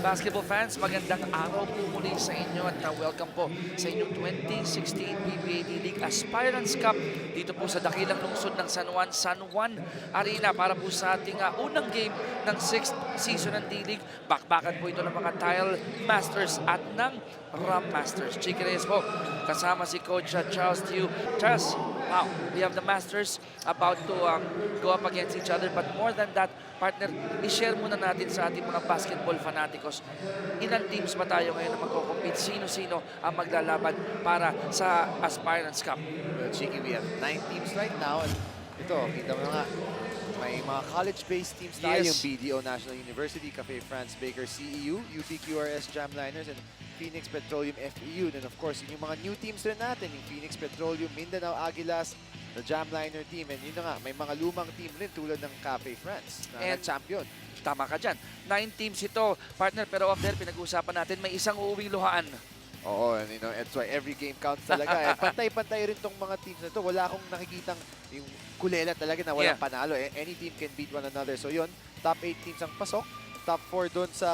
Basketball fans, magandang araw po muli sa inyo at welcome po sa inyong 2016 PBA D-League Aspirants Cup dito po sa dakilang lungsod ng San Juan Arena para po sa ating unang game ng 6th season ng D-League. Bakbakan po ito ng mga Tile Masters at ng Rhum Masters. Chiki Reyes po, kasama si Coach Charles Tiu. Charles, wow, we have the Masters about to go up against each other, but more than that, partner, i-share muna natin sa ating mga basketball fanaticos. Ilang teams ba tayo ngayon na magko-compete? Sino-sino ang maglalaban para sa Aspirants Cup? Well, Chiki, we have 9 teams right now. At ito, kita mo nga, may mga college-based teams tayo. Yes. Yung BDO National University, Cafe France Baker CEU, UPQRS Jamliners, and Phoenix Petroleum FEU. And of course, yung mga new teams rin natin, yung Phoenix Petroleum, Mindanao Aguilas, the Jamliner team, and yun na nga, may mga lumang team rin tulad ng Cafe France na champion. Tama ka dyan. 9 teams ito, partner, pero off there, pinag-uusapan natin, may isang uuwing luhaan. Oo, and you know, that's why every game counts talaga. And pantay-pantay rin tong mga teams na to. Wala akong nakikitang yung kulela talaga na walang panalo. Any team can beat one another. So yun, top 8 teams ang pasok. Top 4 doon sa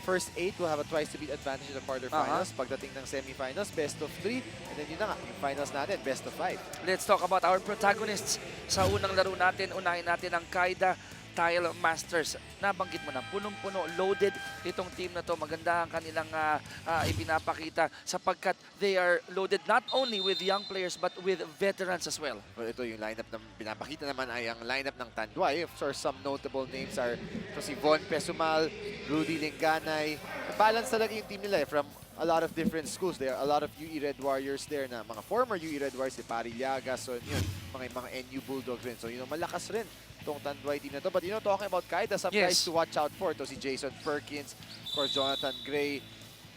first 8 will have a twice to beat advantage in the quarterfinals. Pagdating ng semifinals, best of 3. And then yun na nga, yung finals natin, best of 5. Let's talk about our protagonists sa unang laro natin. Unahin natin ang Caida Tile Masters. Nabanggit mo na, punong-puno, loaded itong team na to. Maganda ang kanilang ipinapakita sapagkat they are loaded not only with young players but with veterans as well. Well, ito yung lineup na pinapakita naman ay ang lineup ng Tanduay. Of course, some notable names are ito si Von Pesumal, Rudy Linganay. Balance talaga yung team nila from a lot of different schools. There are a lot of UE Red Warriors there na mga former UE Red Warriors, si Pari Llaga, so yun, mga NU Bulldogs rin. So yun, malakas rin itong Tanduay team na to. But you know, talking about Caida, some guys to watch out for. Ito si Jason Perkins, of course, Jonathan Gray,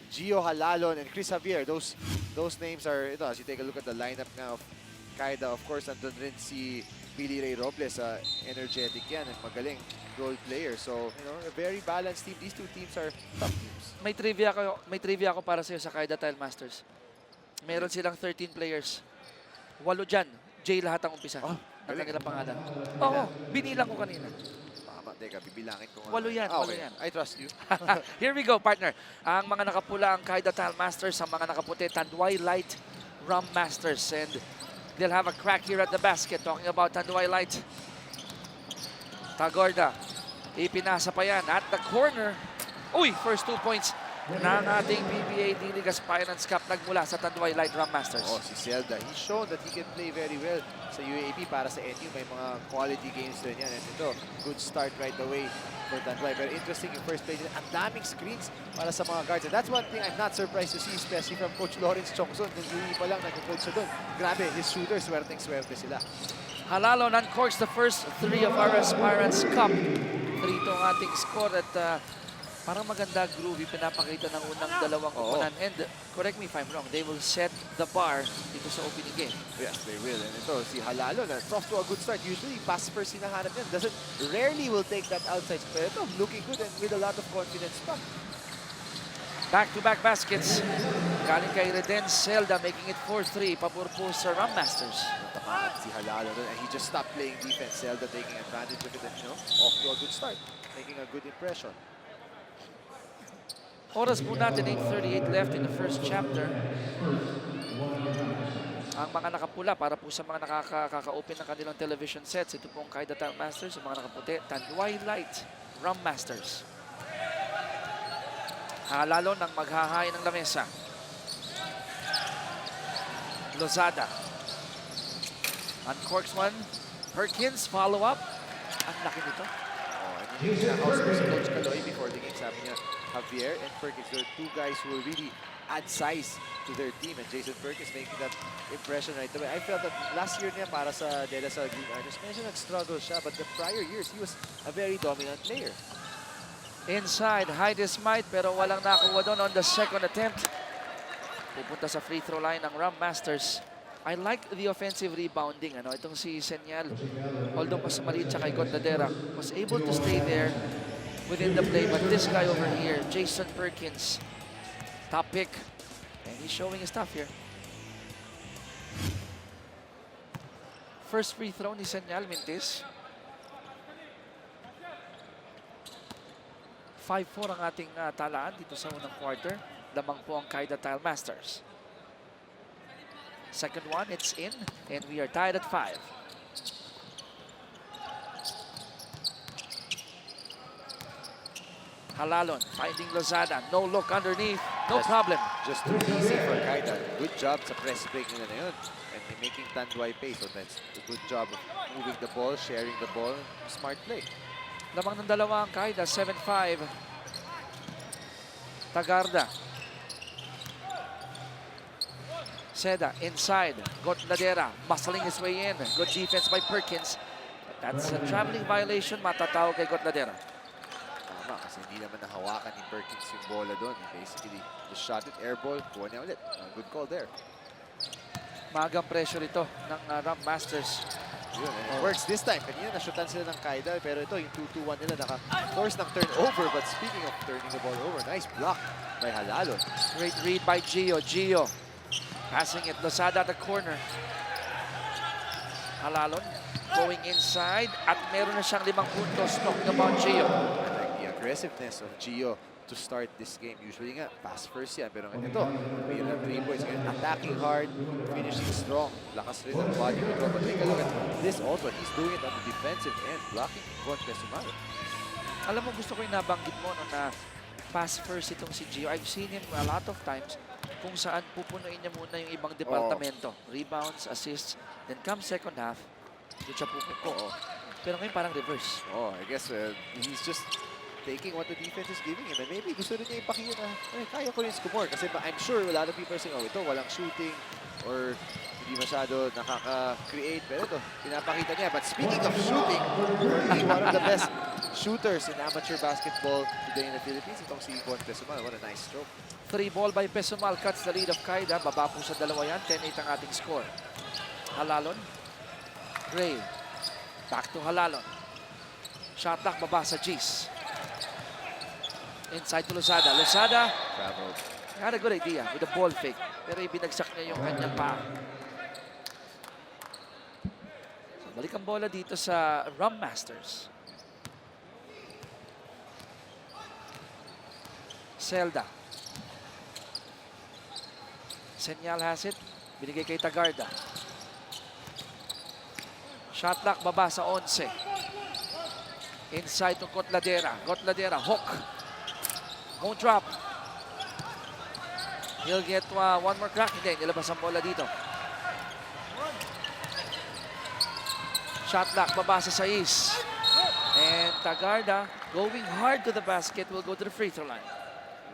Gio Halalon, and Chris Javier. Those names are, ito, as you take a look at the lineup now of Caida, of course, nandun rin si Billy Ray Robles, energetic yan and magaling role player. So, you know, a very balanced team. These two teams are tough teams. May trivia ako para sa iyo sa Caida Tile Masters. Meron silang 13 players. 8 dyan. J lahat ang umpisa. Ang kanilang pangalan. Oo, binilang ko kanina. Tama, teka, bibilangin ko nga. 8 yan, 8 yan. I trust you. Here we go, partner. Ang mga nakapula ang Caida Tile Masters, ang mga nakaputi, Tanduay Light Rhum Masters. And they'll have a crack here at the basket. Talking about Tanduay Light. Tagorda. Ipinasa pa yan at the corner. Uy, first 2 points ng ating PBA D-League Aspirants Cup nagmula sa Tanduay Light Rhum Masters. Oh, si Zelda. He's shown that he can play very well sa UAP para sa NU. May mga quality games rin yan. And ito, good start right away for Tanduay. Very interesting yung first play. Ang daming screens para sa mga guards. And that's one thing I'm not surprised to see, especially from Coach Lawrence Chongson. Nung UE pa lang, nag-coach siya doon. Grabe, his shooters, swerteng-swerte sila. Halalon uncorks the first 3 of our Aspirants Cup. 3 ito ang ating score at parang maganda groovy pinapakita ng unang dalawang kupunan. And correct me if I'm wrong, they will set the bar dito sa opening game. Yes, they will. And ito, si Halalo, it's off to a good start. Usually, pass first hinahanap yan. Rarely will take that outside. Pero ito, looking good and with a lot of confidence pa. Back-to-back baskets. Galing kay Reden Zelda, making it 4-3. Pabor po sa Rhum Masters. Natamaan si Halalo doon, and he just stopped playing defense. Zelda taking advantage of it and, you know, off to a good start. Making a good impression. Oras po natin, 8:38 left in the first chapter. Ang mga nakapula para po sa mga nakaka-open ng kanilang television sets. Ito pong Caida Tile Masters, yung mga nakaputi, Tanduay Light Rhum Masters. Halalo ng maghahay ng lamesa. Lozada. Uncorks one. Perkins, follow up. Ang laki nito. Oh, and yung shoutouts ko si Coach Caloy before the game, sabi niya, Javier and Perkins, they're 2 guys who will really add size to their team. And Jason Perkins making that impression right away. I felt that last year niya para sa De La Salle Green Archers, medyo nag-struggle siya, but the prior years, he was a very dominant player. Inside, hide his might, pero walang nakuha doon on the second attempt. Pupunta sa free throw line ng Rhum Masters. I like the offensive rebounding. Itong si Senyal, although mas maliit siya kay Gondadera, was able to stay there within the play. But this guy over here, Jason Perkins, top pick. And he's showing his stuff here. First free throw ni Senyal Mintis. 5-4 ang ating talaan dito sa unang quarter. Lamang po ang Caida Tile Masters. Second one, it's in, and we are tied at 5. Halalon finding Lozada. No look underneath. No problem. Just too easy for Caida. Good job sa press break nila na yun. And making Tanduay pay. So that's a good job of moving the ball, sharing the ball. Smart play. Lamang ng dalawa ang Caida. 7-5. Tagarda. Seda inside. Gotladera muscling his way in. Good defense by Perkins. But that's a traveling violation. Matatawag kay Gotladera. Tama, kasi hindi naman nahawakan ni Perkins yung bola doon. Basically, just shot it, air ball, kuha niya ulit. Good call there. Magang pressure ito ng Rhum Masters. Yun, and it works this time. Kanina nashutan sila ng Caida, pero ito, yung 2-2-1 nila, naka-force ng turnover. But speaking of turning the ball over, nice block by Halalon. Great read by Gio. Gio passing it. Lozada at the corner. Halalon going inside at meron na siyang 5 puntos. Talking about Gio. I like the aggressiveness of Gio to start this game. Usually nga, pass first yan. Pero ito, may 3 points. Attacking hard, finishing strong. Lakas rin ang body control. But take a look at this also. He's doing it on the defensive end, blocking Juan Pesumalo. Alam mo, gusto ko yung nabanggit mo no, na pass first itong si Gio. I've seen him a lot of times kung saan pupunuin niya muna yung ibang departamento. Rebounds, assists, then come second half, doon siya pupupo. Pero ngayon parang reverse. I guess he's just taking what the defense is giving him. And maybe gusto rin niya ipakita na, kaya ko rin score. Kasi I'm sure a lot of people are saying, ito, walang shooting or hindi masyado nakaka-create. Pero ito, pinapakita niya. But speaking of shooting, one of the best shooters in amateur basketball today in the Philippines, itong si Juan Pesumalo. What a nice stroke. 3 ball by Pesumal cuts the lead of Caida. Baba po sa 2 yan. 10-8 ang ating score. Halalon. Ray. Back to Halalon. Shot clock baba sa G's. Inside to Lozada. Lozada Traveled. had a good idea with the ball fake. Pero ibinagsak niya yung kanyang paa. So, balik ang bola dito sa Rhum Masters. Zelda. Senyal has it. Binigay kay Tagarda. Shot clock baba sa 11. Inside to Gotladera. Gotladera, hook. Won't drop. He'll get one more crack. Hindi, nilabas ang bola dito. Shot clock baba sa 6. And Tagarda going hard to the basket will go to the free throw line.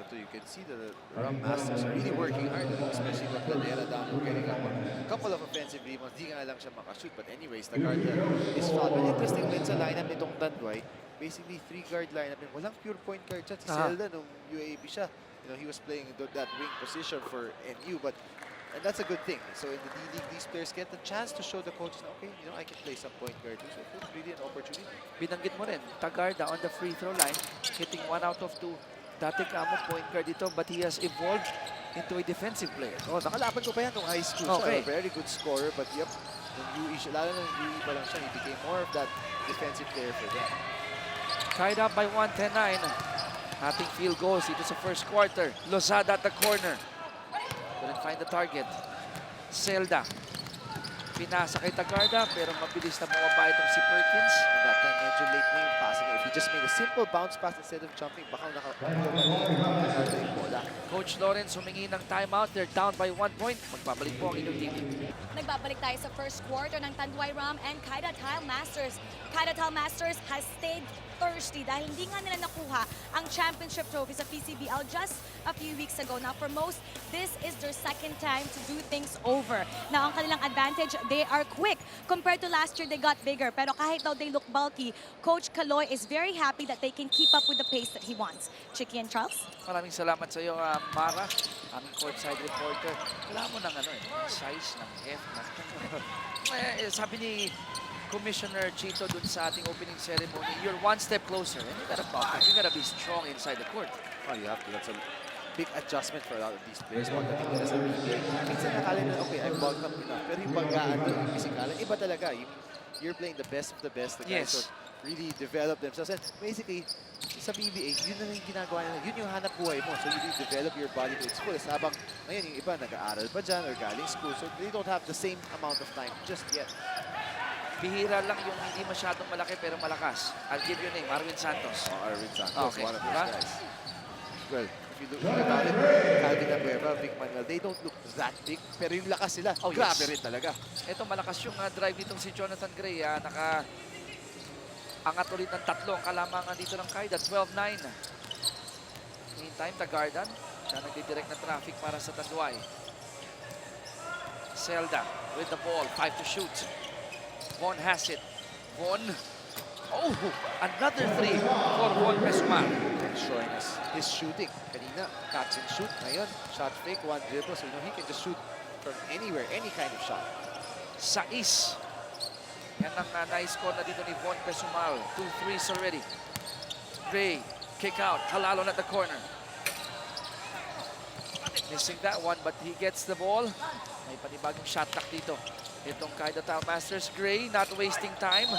You can see the Rhum Masters really working hard, especially with Gotladera down low, getting up a couple of offensive rebounds. Di nga lang siya makashoot. But anyways, Tagarda is fouled. But interesting din sa lineup nitong Tanduay, basically 3-guard lineup. Walang pure point guard siya. Si Zelda, nung UAAP siya, he was playing that wing position for NU. And that's a good thing. So in the D-League, these players get the chance to show the coaches, okay, I can play some point guard too. So it's really an opportunity. Binanggit mo rin, Tagarda on the free throw line, hitting 1 out of 2. Dati kamo point guard dito, but he has evolved into a defensive player. Nakalaban ko pa yan nung high school. Okay. Siya, very good scorer, but yep, nung UE, lalo nung UE pa lang siya, he became more of that defensive player for them. Tied up by 1, 10-9. Ating field goals dito sa first quarter. Lozada at the corner. Couldn't find the target. Zelda. Pinasa kay Tagarda, pero mabilis na bumaba itong si Perkins. And that time, medyo late na yung passing. If he just made a simple bounce pass instead of jumping, baka yung bola. Coach Lawrence humingi ng timeout. They're down by 1 point. Magbabalik po ang inyong TV. Nagbabalik tayo sa first quarter ng Tanduay Rhum and Caida Tile Masters. Caida Tile Masters has stayed thirsty dahil hindi nga nila nakuha ang championship trophy sa PCBL just a few weeks ago. Now, for most, this is their second time to do things over. Now, ang kanilang advantage, they are quick. Compared to last year, they got bigger. Pero kahit daw they look bulky, Coach Kaloy is very happy that they can keep up with the pace that he wants. Chicky and Charles? Maraming salamat sa iyo, Mara, aming courtside reporter. Kailangan mo ng size, ng heft. Sabi ni Commissioner Chito dun sa ating opening ceremony, you're one step closer and you gotta buff it. You gotta be strong inside the court. You have to. That's a big adjustment for a lot of these players. Pagdating nila sa PBA, minsan nakala na, okay, I'm bulked up enough. Pero yung banggaan doon, yung pisikalan, iba talaga. Yung you're playing the best of the best. The guys Yes. who really develop themselves. And basically, sa PBA, yun na lang yung ginagawa nila. Yun yung hanap buhay mo. So you need to develop your body to its fullest. Habang ngayon, yung iba nag-aaral pa dyan or galing school. So they don't have the same amount of time just yet. Bihira lang yung hindi masyadong malaki pero malakas. I'll give you a name, Arwin Santos. Arvin Santos, Okay. one of those Diba? guys. Well, if you look about it, Caida, Vic Manuel, they don't look that big, pero yung lakas sila, Oh, grabe yes. rin talaga. Ito malakas yung drive nitong si Jonathan Gray. Angat ulit ng tatlo ang kalamangan dito ng Caida. 12-9. Meantime, Tagardan. Siya nagdidirect ng traffic para sa Tanduay. Zelda with the ball. 5 to shoot. Von has it. Von. Oh, another 3 for Von Pesumal. Showing us his shooting. Kanina, catch and shoot. Ngayon, shot fake, one dribble. So, you know, he can just shoot from anywhere, any kind of shot. Sais. Yan ang na-score na dito ni Von Pesumal. 2 threes already. Gray, kick out. Halalon at the corner. Missing that one, but he gets the ball. May panibagong shot clock dito. Itong Caida Tile Masters. Gray, not wasting time.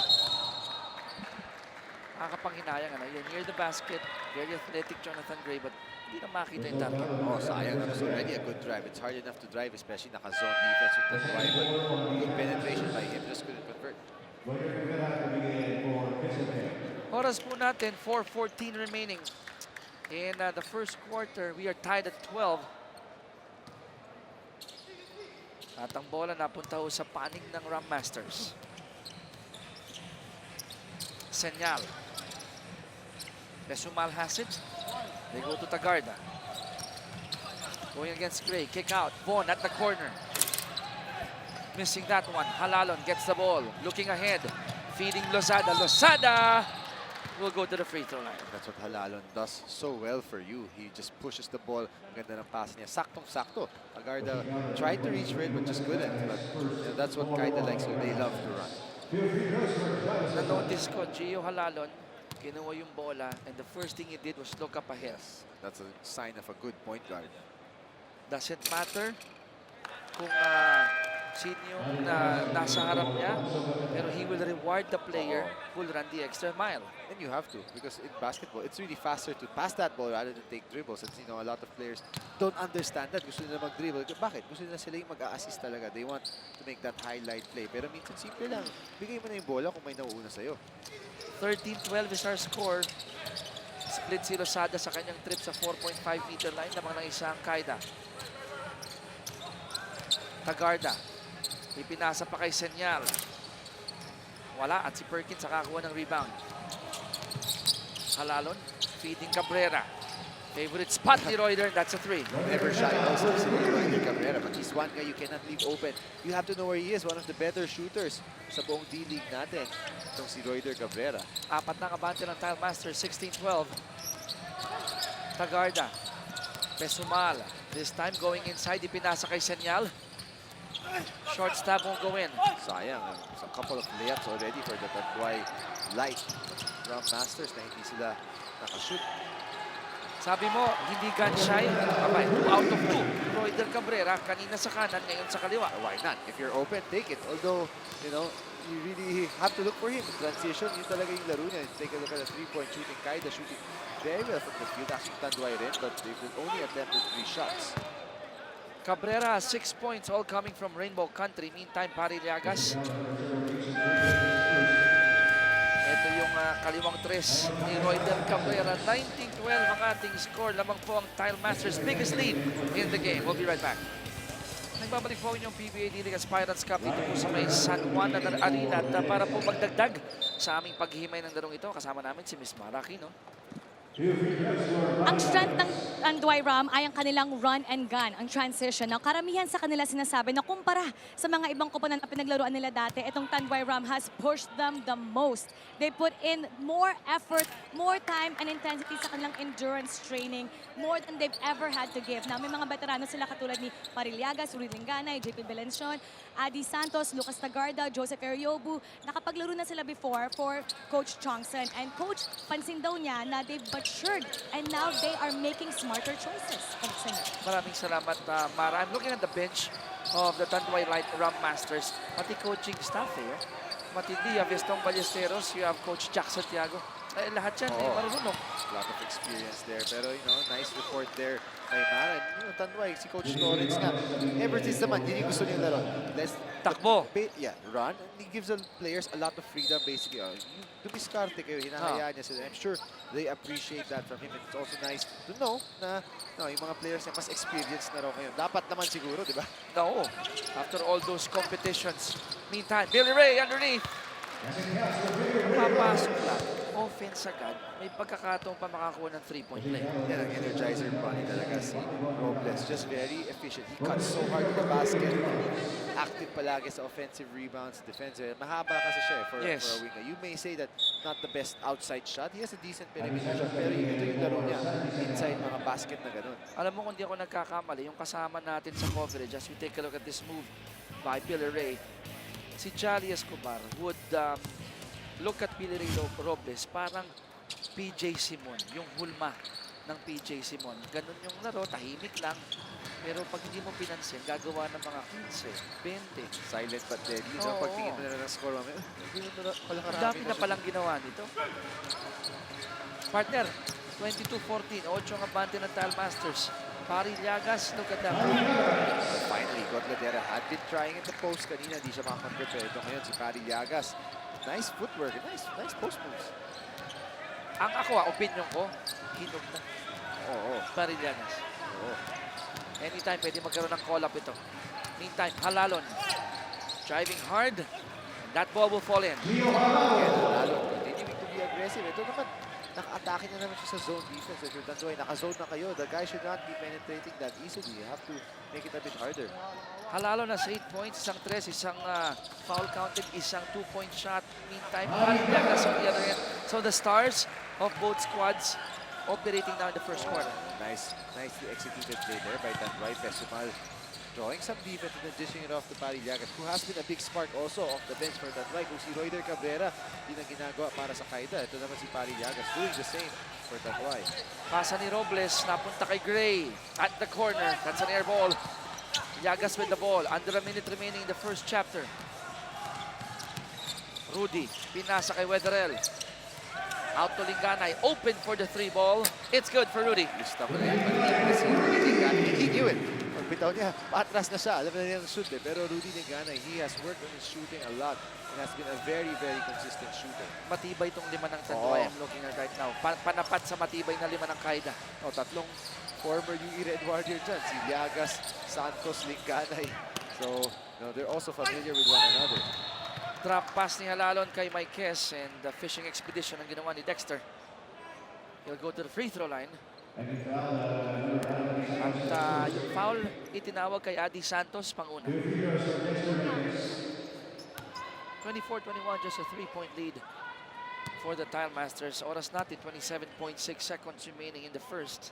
Nakakapanghinayang. Yan, near the basket. Very athletic Jonathan Gray, but hindi na makita yung target. Oh, sayang. That was already a good drive. It's hard enough to drive, especially naka-zone defense with that drive. But good penetration by him, just couldn't convert. Oras po natin, 4:14 remaining. In the first quarter, we are tied at 12. At ang bola napunta ho sa panig ng Rhum Masters. Senyal. Pesumal has it. They go to Tagarda. Going against Gray. Kick out. Von at the corner. Missing that one. Halalon gets the ball. Looking ahead. Feeding Lozada. Lozada will go to the free throw line. That's what Halalon does so well for you. He just pushes the ball. Ganda ng pass niya. Saktong-sakto. Tagarda tried to reach for it but just couldn't. But you know, that's what Caida likes. So they love to run. Na-notice ko, Gio Halalon, kinuha yung bola, and the first thing he did was look up ahead. That's a sign of a good point guard. Doesn't matter kung sino yung nasa harap niya, pero he will reward the player who will run the extra mile. And you have to, because in basketball, it's really faster to pass that ball rather than take dribbles. And you know, a lot of players don't understand that. Gusto nila mag-dribble. Bakit? Gusto nila sila yung mag-a-assist talaga. They want to make that highlight play. Pero minsan simple lang. Bigay mo na yung bola kung may nauuna sa'yo. 13-12 is our score. Split si Lozada sa kanyang trip sa 4.5-meter line. Lamang ng isang Caida. Tagarda. Ipinasa pa kay Senyal. Wala. At si Perkins nakakuha ng rebound. Halalon. Feeding Cabrera. Favorite spot ni Reuter. That's a 3. Never shy also si Rhum Cabrera. But he's one guy you cannot leave open. You have to know where he is. One of the better shooters sa buong D-League natin. Itong si Rhum Cabrera. Apat na kabante ng Tile Master. 16-12. Tagarda. Pesumal. This time going inside. Ipinasa kay Senyal. Short stab won't go in. Sayang. It's a couple of layups already for the Tanduay light Rhum Masters na hindi sila nakashoot. Sabi mo, hindi gun shy. Abay, 2 out of 2. Reuter Cabrera, kanina sa kanan, ngayon sa kaliwa. Why not? If you're open, take it. Although, you know, you really have to look for him. Transition, yun talaga yung laro niya. Take a look at the three-point shooting. Caida shooting very well from the field. Actually, Tanduay rin, but they've only attempted 3 shots. Cabrera has 6 points, all coming from Rainbow Country. Meantime, Pariliagas. Ito yung kaliwang tres ni Reuter Cabrera. 19-12 ang ating score. Lamang po ang Tile Masters' biggest lead in the game. We'll be right back. Nagbabalik po inyong PBA D-League Aspirants Cup dito po sa may San Juan na Arena. At para po magdagdag sa aming paghihimay ng larong ito, kasama namin si Miss Maraki, no? Ang strength ng Tanduay Rhum ay ang kanilang run and gun, ang transition. Now, karamihan sa kanila sinasabi na kumpara sa mga ibang koponan na pinaglaruan nila dati, itong Tanduay Rhum has pushed them the most. They put in more effort, more time and intensity sa kanilang endurance training, more than they've ever had to give. Now, may mga veterano sila katulad ni Pariliagas, Uri Linganay, JP Belencion, Adi Santos, Lucas Tagarda, Joseph Ariobu. Nakapaglaro na sila before for Coach Chongson. And Coach, pansin daw niya na they've matured and now they are making smarter choices. Maraming salamat, Mara. I'm looking at the bench of the Tanduay Light Rhum Masters. Pati coaching staff, eh. Matindi, Avestong Ballesteros, you have Coach Jack Santiago. Ay, lahat yan, Oo. marunong. A lot of experience there. Pero, nice report there kay Mara. And, Tanduay, si Coach Lawrence nga. Ever since naman, yun yung gusto niya laro. Takbo. Run. And he gives the players a lot of freedom, basically. Dumiskarte kayo, hinahayaan niya sila. I'm sure they appreciate that from him. And it's also nice to know na yung mga players niya mas experienced na raw ngayon. Dapat naman siguro, di ba? No, after all those competitions. Meantime, Billy Ray underneath. Papasok lang. Offense agad. May pagkakataon pa makakuha ng 3-point play. Yan ang energizer bunny talaga si Robles. Just very efficient. He cuts so hard to the basket. Active palagi sa offensive rebounds, defensive. Mahaba kasi siya for a winger. You may say that not the best outside shot. He has a decent perimeter shot. Pero ito yung laro niya inside mga basket na ganun. Alam mo kung di ako nagkakamali, yung kasama natin sa coverage, as we take a look at this move by Billy Ray, si Jolly Escobar would look at Billy Ray Robles parang PJ Simon, yung hulma ng PJ Simon. Ganun yung laro, tahimik lang. Pero pag hindi mo pinansin, gagawa ng mga 15, 20. Silent but deadly. So Oo. pagtingin mo na ng score, mamaya, palang Ang dami na palang ginawa nito. Partner, 22-14, 8 ang abante ng Tile Masters. Pari Llagas, look at that. Finally, Gotladera had been trying in the post kanina. Hindi siya makakonvert. Pero ito ngayon, si Pari Llagas. Nice footwork. Nice post moves. Ang ako, opinion ko, hinog na. Oo. Pari Llagas. Oo. Anytime, pwede magkaroon ng call-up ito. Meantime, Halalon. Driving hard. And that ball will fall in. Again, lalo, continuing to be aggressive. Ito naman, naka-atake na naman siya sa zone defense. If you're Tanduay, naka-zone na kayo. The guy should not be penetrating that easily. You have to make it a bit harder. Halalon has 8 points, isang 3, isang foul counted, isang 2-point shot. Meantime, Pari Llagas on the other end. So the stars of both squads operating now in the first quarter. Nicely executed play there by Tanduay. Pesumal drawing some defense and then dishing it off to Pari Llagas, who has been a big spark also off the bench for Tanduay. Kung si Royder Cabrera, di na ginagawa para sa Caida. Ito naman si Pari Llagas doing the same for Tanduay. Pasa ni Robles, napunta kay Gray at the corner. That's an air ball. Llagas with the ball. Under a minute remaining in the first chapter. Rudy, pinasa kay Wetherell. Out to Linganay, open for the 3 ball. It's good for Rudy. Gusto mo na yung pag-ibig si Rudy Linganay. He knew it. Pagbitaw niya, patras na siya. Alam na niya ang shoot eh. Pero Rudy Linganay, he has worked on his shooting a lot and has been a very, very consistent shooter. Matibay itong 5 ng Tanduay. I'm looking at right now. Panapat sa matibay na 5 ng Caida. Tatlong former UE Red Warrior dyan. Si Llagas, Santos, Linganay. So, they're also familiar with one another. Drop pass ni Halalon kay Marquez and the fishing expedition ang ginawa ni Dexter. He'll go to the free throw line. At yung foul itinawag kay Adi Santos panguna. 24-21, just a 3-point lead for the Tile Masters. Oras natin, 27.6 seconds remaining in the first.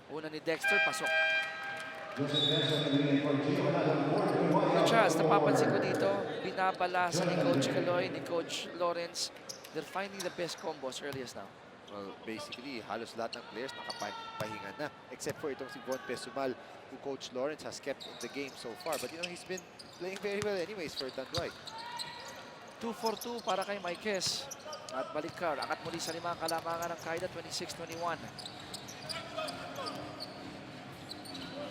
Una ni Dexter, pasok. Charles, napapansin ko dito, binabalasa ni Coach Caloy, ni Coach Lawrence. They're finding the best combos early as now. Well, basically, halos lahat ng players nakapahinga na. Except for itong si Von Pesumal, who Coach Lawrence has kept in the game so far. But he's been playing very well anyways for Tanduay. 2 for 2 para kay Marquez. At Balikar, angat muli sa 5 kalamangan ng Caida, 26-21.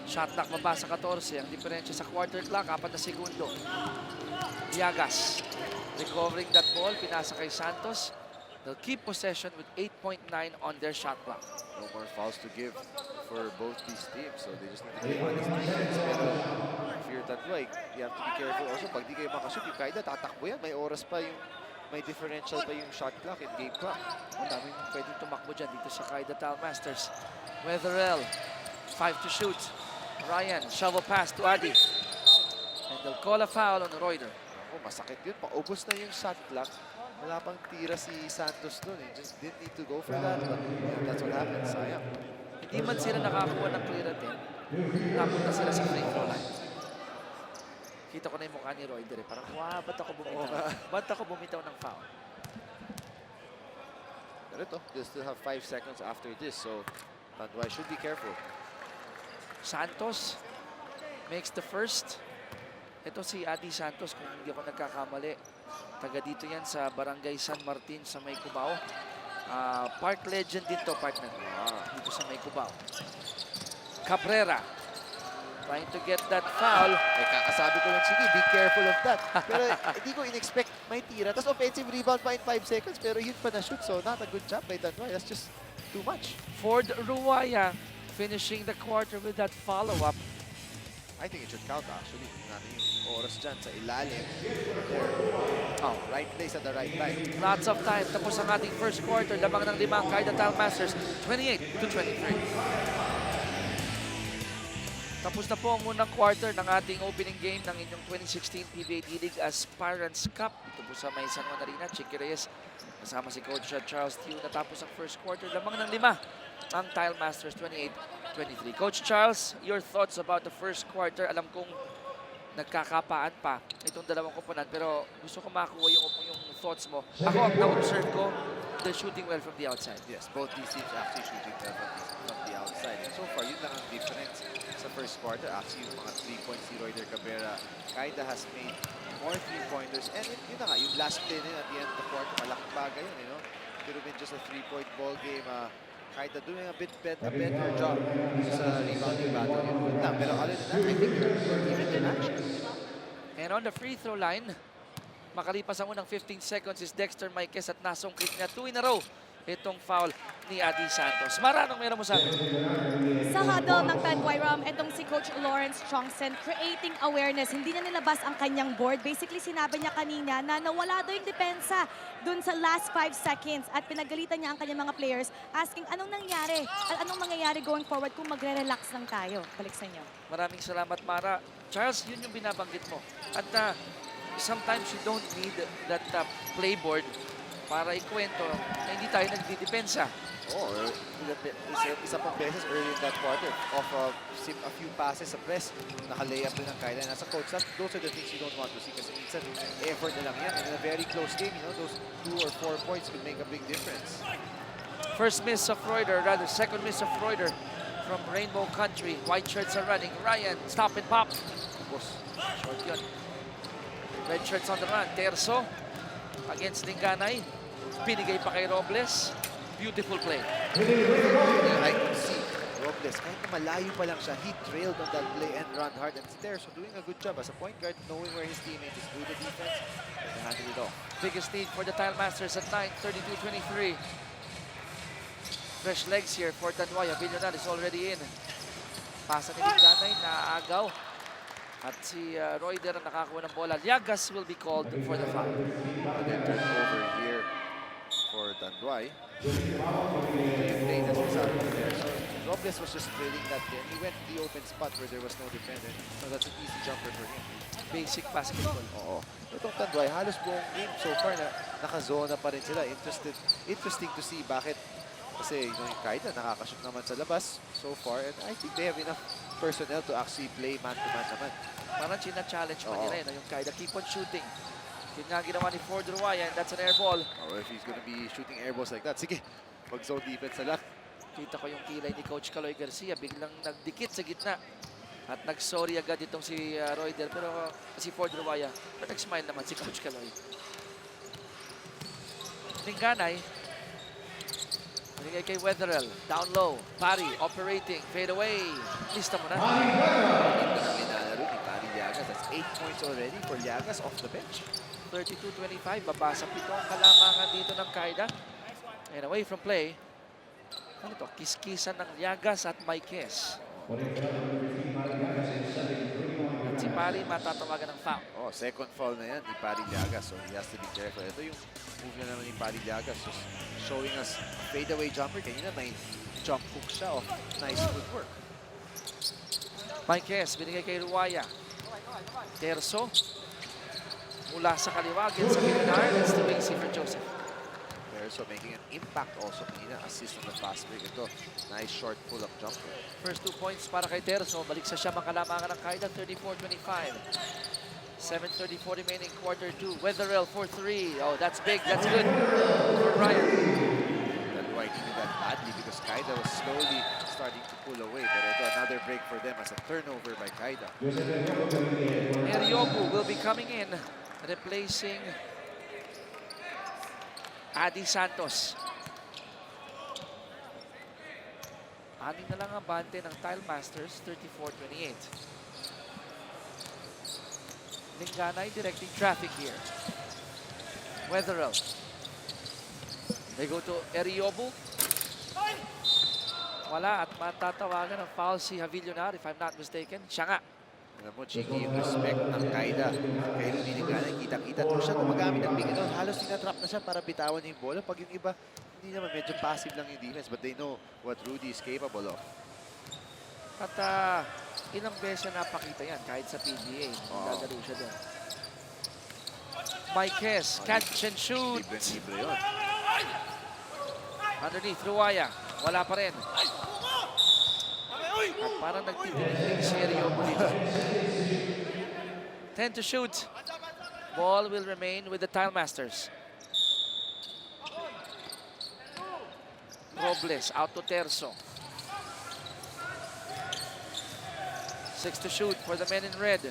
Shot clock baba sa 14. Ang diferensya sa quarter clock, 4 na segundo. Llagas recovering that ball. Pinasa kay Santos. They'll keep possession with 8.9 on their shot clock. No more fouls to give for both these teams. So they just need to play honest defense. Pero if you're Tanduay, you have to be careful also. Pag di kayo makashoot, yung Caida, tatakbo yan. May oras pa yung, may differential pa yung shot clock and game clock. Ang daming pwedeng tumakbo dyan dito sa Caida Tile Masters. Wetherell, 5 to shoot. Ryan, shovel pass to Adi. And they'll call a foul on Royder. Masakit yun. Paubos na yung shot clock. Wala pang tira si Santos doon. Just didn't need to go for that. But that's what happened. Sayang. Hindi man sila nakakuha ng clear attempt. Napunta sila sa free throw line. Kita ko na yung mukha ni Royder. Parang, wow, ba't ako bumitaw? Ba't ako bumitaw ng foul? Pero ito, they still have 5 seconds after this. So, Tanduay should be careful. Santos makes the first. Ito si Adi Santos, kung hindi ako nagkakamali. Taga dito yan sa Barangay San Martin sa May Cubao. Park legend dito, partner. Dito sa May Cubao. Cabrera. Trying to get that foul. Ay, kakasabi ko lang, sige, be careful of that. Pero hindi ko in-expect may tira. Tapos offensive rebound pa in 5 seconds, pero yun pa na shoot. So not a good job by Tanduay. That's just too much. Ford Ruaya finishing the quarter with that follow-up. I think it should count actually. Tingnan natin yung oras dyan sa ilalim. There. Oh, right place at the right time. Lots of time. Tapos ang ating first quarter. Lamang ng 5 ang Caida Tile Masters. 28-23. Tapos na po ang unang quarter ng ating opening game ng inyong 2016 PBA D-League Aspirants Cup. Ito po sa May San Juan Arena. Chicky Reyes kasama si Coach Charles Tew. Natapos ang first quarter. Lamang ng 5 ang Tile Masters 28-23. Coach Charles, your thoughts about the first quarter? Alam kong nagkakapaan pa itong dalawang koponan, pero gusto ko makakuha yung thoughts mo. Ako, ang na-observe ko, they're shooting well from the outside. Yes, both these teams actually shooting well from the outside. And so far, yun lang ang difference sa first quarter. Actually, yung mga 3-points si Royder Cabrera, Caida has made more 3-pointers. And yun na nga, yung last play na yun at the end of the quarter, malaking bagay yun, you know? Could have been just a 3-point ball game. Caida doing a better job sa rebounding battle. Yun lang. Pero other than that, I think we're even in action. And on the free throw line, makalipas ang unang 15 seconds is Dexter Maiquez at nasungkit niya 2 in a row itong foul ni Adi Santos. Mara, anong meron mo sa akin? Sa huddle ng Tanduay Rhum, itong si Coach Lawrence Chongsen creating awareness. Hindi na nilabas ang kanyang board. Basically, sinabi niya kanina na nawala daw yung depensa dun sa last 5 seconds at pinagalitan niya ang kanyang mga players asking anong nangyari at anong mangyayari going forward kung magre-relax lang tayo. Balik sa inyo. Maraming salamat, Mara. Charles, yun yung binabanggit mo. At sometimes you don't need that playboard para ikwento na hindi tayo nagdidepensa. Oh, isa pang beses early in that quarter. Off a few passes sa press, naka-layup din ng Caida. Nasa coach, those are the things you don't want to see kasi minsan effort na lang yan. And in a very close game, you know, those 2 or 4 points could make a big difference. First miss of Reuter, rather second miss of Reuter from Rainbow Country. White shirts are running. Ryan, stop and pop. Tapos, short yun. Red shirts on the run. Terzo against Linganay. Binigay pa kay Robles. Beautiful play. I can see Robles, kahit na malayo pa lang siya, he trailed on that play and run hard. And it's there, so doing a good job as a point guard, knowing where his teammates is, do the defense, and handle it off. Biggest lead for the Tile Masters at 9, 32-23. Fresh legs here for Tanduay. Villonar is already in. Pasa ni Linganay, naagaw. At si Royder ang nakakuha ng bola. Llagas will be called for the foul. And then turn over here for Tanduay. Play that's what's there. So Robles was just trailing that game. He went to the open spot where there was no defender. So that's an easy jumper for him. Basic basketball. Oo. Itong Tanduay, halos buong game so far na nakazona pa rin sila. Interesting to see bakit. Kasi yung Caida nakakashoot naman sa labas so far. And I think they have enough personnel to actually play man-to-man naman. Parang china-challenge pa nila yun. Yung Caida keep on shooting. Yun nga ginawa ni Ford Ruaya, and that's an air ball. Or if he's gonna be shooting air balls like that, sige, mag-zone defense na lang. Kita ko yung kilay ni Coach Caloy Garcia, biglang nagdikit sa gitna. At nag-sorry agad itong si Royder, pero si Ford Ruaya. Pero nag-smile naman si Coach Caloy. Linganay. Binigay kay Wetherell. Down low. Pari operating. Fade away. Lista mo na. Ganda ng linalaro ni Pari Llagas. That's 8 points already for Llagas off the bench. 32-25. Babasa 7 ang kalamangan dito ng Caida. And away from play. Ano ito? Kiskisan ng Llagas at Maiquez. At si Pari matatawagan ng foul. Oh, second foul na yan ni Pari Llagas. So he has to be careful. Ito yung move na naman ni Pari Llagas. Just showing us fadeaway jumper. Kanina may jump hook siya. Oh, nice footwork. Maiquez, binigay kay Ruaya. Terzo. Mula sa kaliwa, against sa Villonar. It's too easy for Joseph. So making an impact also. Kanina, assist on the fast break. Ito, nice short pull-up jumper. First 2 points para kay Terzo. Balik sa siya makalamangan ng Caida. 34-25. 7:34 remaining quarter 2. Wetherell for 3. Oh, that's big. That's good for Ryan. Tanduay needed that start badly because Caida was slowly starting to pull away. But ito, another break for them as a turnover by Caida. Eriobu will be coming in, replacing Adi Santos. Anin na lang ang bante ng Tile Masters, 34-28. Linganay directing traffic here. Weatherell. They go to Eriobu. Wala at matatawagan ng foul si Javillonar if I'm not mistaken. Siya nga. Alam mo, Chiki, yung respect ng Caida kay Rudy Linganay, kitang-kita doon siya gumagamit ng big down. Halos tinatrap na siya para bitawan niya yung bola. Pag yung iba, hindi naman, medyo passive lang yung defense, but they know what Rudy is capable of. At ilang beses na napakita yan kahit sa PBA. Naglalaro siya doon. Marquez, catch and shoot. Libre yun. Underneath, Ruaya. Wala pa rin. At parang nagtitinig si Eriobu dito. 10 to shoot. Ball will remain with the Tile Masters. Robles out to Terzo. 6 to shoot for the men in red.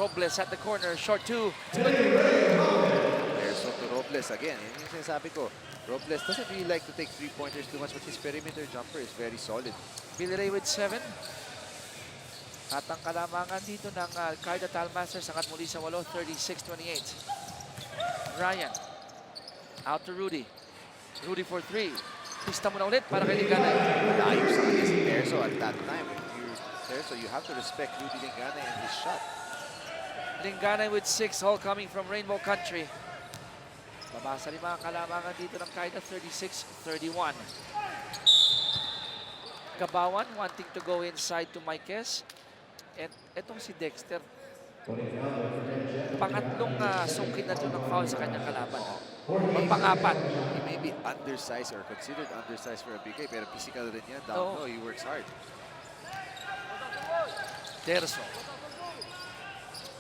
Robles at the corner, short two. Terzo to Robles again. Yun yung sinasabi ko. Robles doesn't really like to take three-pointers too much, but his perimeter jumper is very solid. Billy Ray with 7. At ang kalamangan dito ng Caida Tile Masters angat muli sa 8, 36-28. Ryan. Out to Rudy. Rudy for 3. Pista mo na ulit para kay Linganay. Malayo sa kanya si Terzo at that time. If you're Terzo, you have to respect Rudy Linganay and his shot. Linganay with 6, all coming from Rainbow Country. Babasa rin mga kalamangan dito ng Caida, 36-31. Gabawan wanting to go inside to Marquez. And etong si Dexter, pangatlong sungkit na ito ng foul sa kanyang kalaban. Pang-apat. He may be undersized or considered undersized for a big guy, pero physical rin yan. Down low, he works hard. Terzo.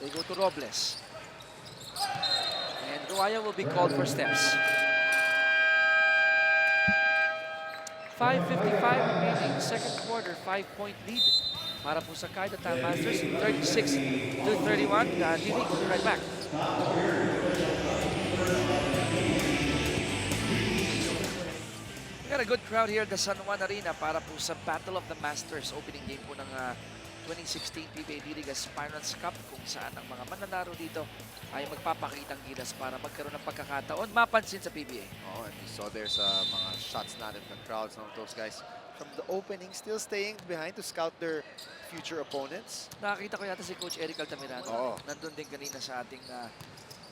They go to Robles. And Ruaya will be called for steps. 5:55 remaining, second quarter, 5-point lead para po sa Caida Tile Masters, 36-31. Dili, we'll be right back. We got a good crowd here at the San Juan Arena para po sa Battle of the Masters, opening game po ng 2016 PBA D-League Aspirants Cup, kung saan ang mga manlalaro dito ay magpapakitang gilas para magkaroon ng pagkakataon mapansin sa PBA. Oh, and we saw there sa mga shots natin ng crowd, some of those guys from the opening still staying behind to scout their future opponents. Nakakita ko yata si Coach Eric Altamirano. Oo. Nandun din kanina sa ating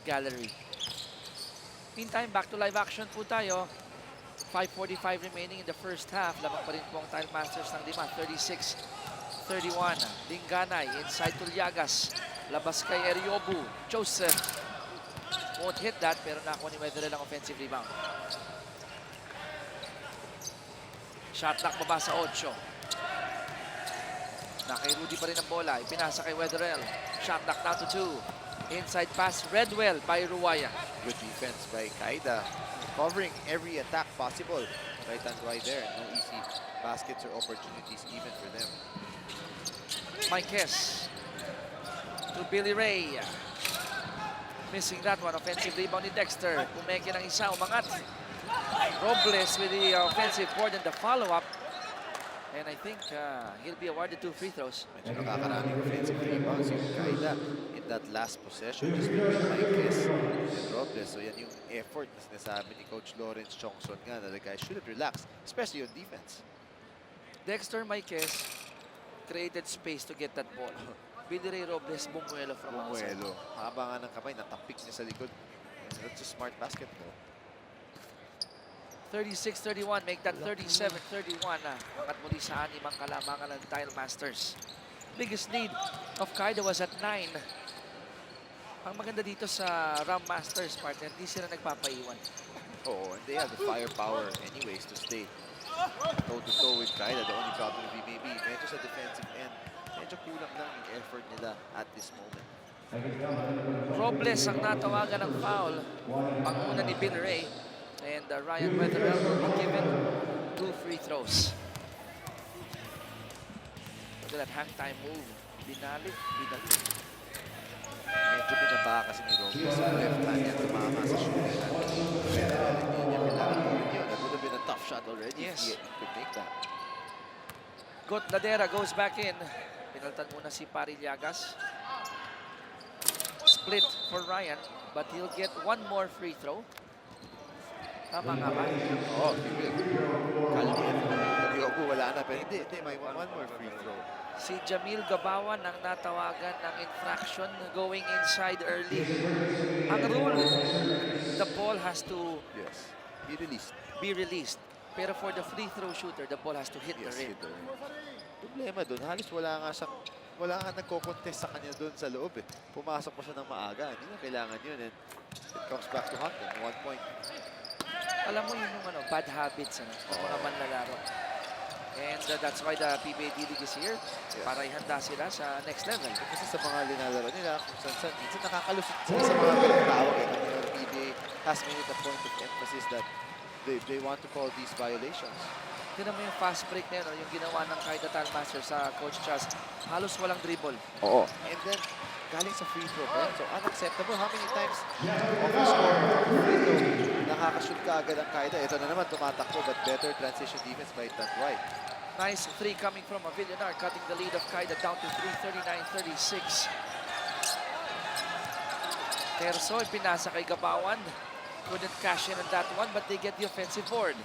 gallery. Meantime, back to live action po tayo. 5:45 remaining in the first half. Lamang pa rin po ang Tile Masters ng 5, 36-31. Linganay inside to Llagas. Labas kay Eriobu. Joseph won't hit that, pero nakuha ni Weatherell ang offensive rebound. Shot clock baba sa 8. Na kay Rudy pa rin ang bola. Ipinasa kay Weatherell. Shot clock down to 2. Inside pass, Redwell by Ruaya. Good defense by Caida, covering every attack possible by Tanduay there. No easy baskets or opportunities even for them. Marquez to Billy Ray. Missing that one. Offensive rebound ni Dexter. Pumeke ng isa, umangat. Robles with the offensive board and the follow-up. And I think he'll be awarded 2 free throws. Medyo nakakaraming offensive rebounds yung Caida in that last possession just between Marquez and Robles. So yan yung effort na sinasabi ni Coach Lawrence Chongson nga na the guys shouldn't relax, especially on defense. Dexter Marquez created space to get that ball. Billy Ray Robles bumuelo from outside. Bumuelo. Haba nga ng kamay, natapik niya sa likod. That's a smart basketball. 36-31, make that 37-31 at muli sa 6 ang kalamangan ng Tile Masters. Biggest lead of Caida was at 9. Ang maganda dito sa Rhum Masters partner, hindi sila nagpapaiwan. Oh, and they have the firepower anyways to stay toe-to-toe with Caida. The only problem will be maybe medyo sa defensive end. Medyo kulang lang yung effort nila at this moment. Robles ang natawagan ng foul. Panguna ni Bill Ray. And Ryan Weatherell will be given 2 free throws. Look at that hang time move. Binalik. Medyo binaba kasi ni Rhum sa left hand niya tumama sa shooting hand. Weatherell, hindi niya kailangan gawin yun. That would have been a tough shot already. Yes. He could make that. Got Ladera goes back in. Pinaltan muna si Parillagas. Split for Ryan, but he'll get 1 more free throw. Tama nga ba? Oh, he will. Kala niya, Diogo wala na. Pero hindi, may one more free throw. Si Jamil Gabawan ang natawagan ng infraction going inside early. Ang rule, the ball has to Yes, he released. be released. Pero for the free throw shooter, the ball has to hit the Yes, rim. hit the rim. Problema doon, halos wala nga nagko-contest sa kanya doon sa loob eh. Pumasok pa siya ng maaga. Hindi na kailangan yun. And it comes back to haunt him. 1 point. Alam mo yun yung bad habits ng mga manlalaro. And that's why the PBA D-League is here. Para ihanda sila sa next level. Kasi sa mga linalaro nila, kung saan minsan nakakalusot sila sa mga ganong tawag eh. Kanina yung PBA has made it a point of emphasis that they want to call these violations. Tignan mo yung fast break na yun, yung ginawa ng Caida Talmaster sa Coach Chas. Halos walang dribble. Oo. And then, galing sa free throw pa. So, unacceptable. How many times off the score, free throw, nakakashoot ka agad ang Caida. Ito na naman, tumatakbo, but better transition defense by Tanduay. Nice 3 coming from a Villanar, cutting the lead of Caida down to 3:39-36. Terso, pinasa kay Gabawan. Couldn't cash in on that one, but they get the offensive board.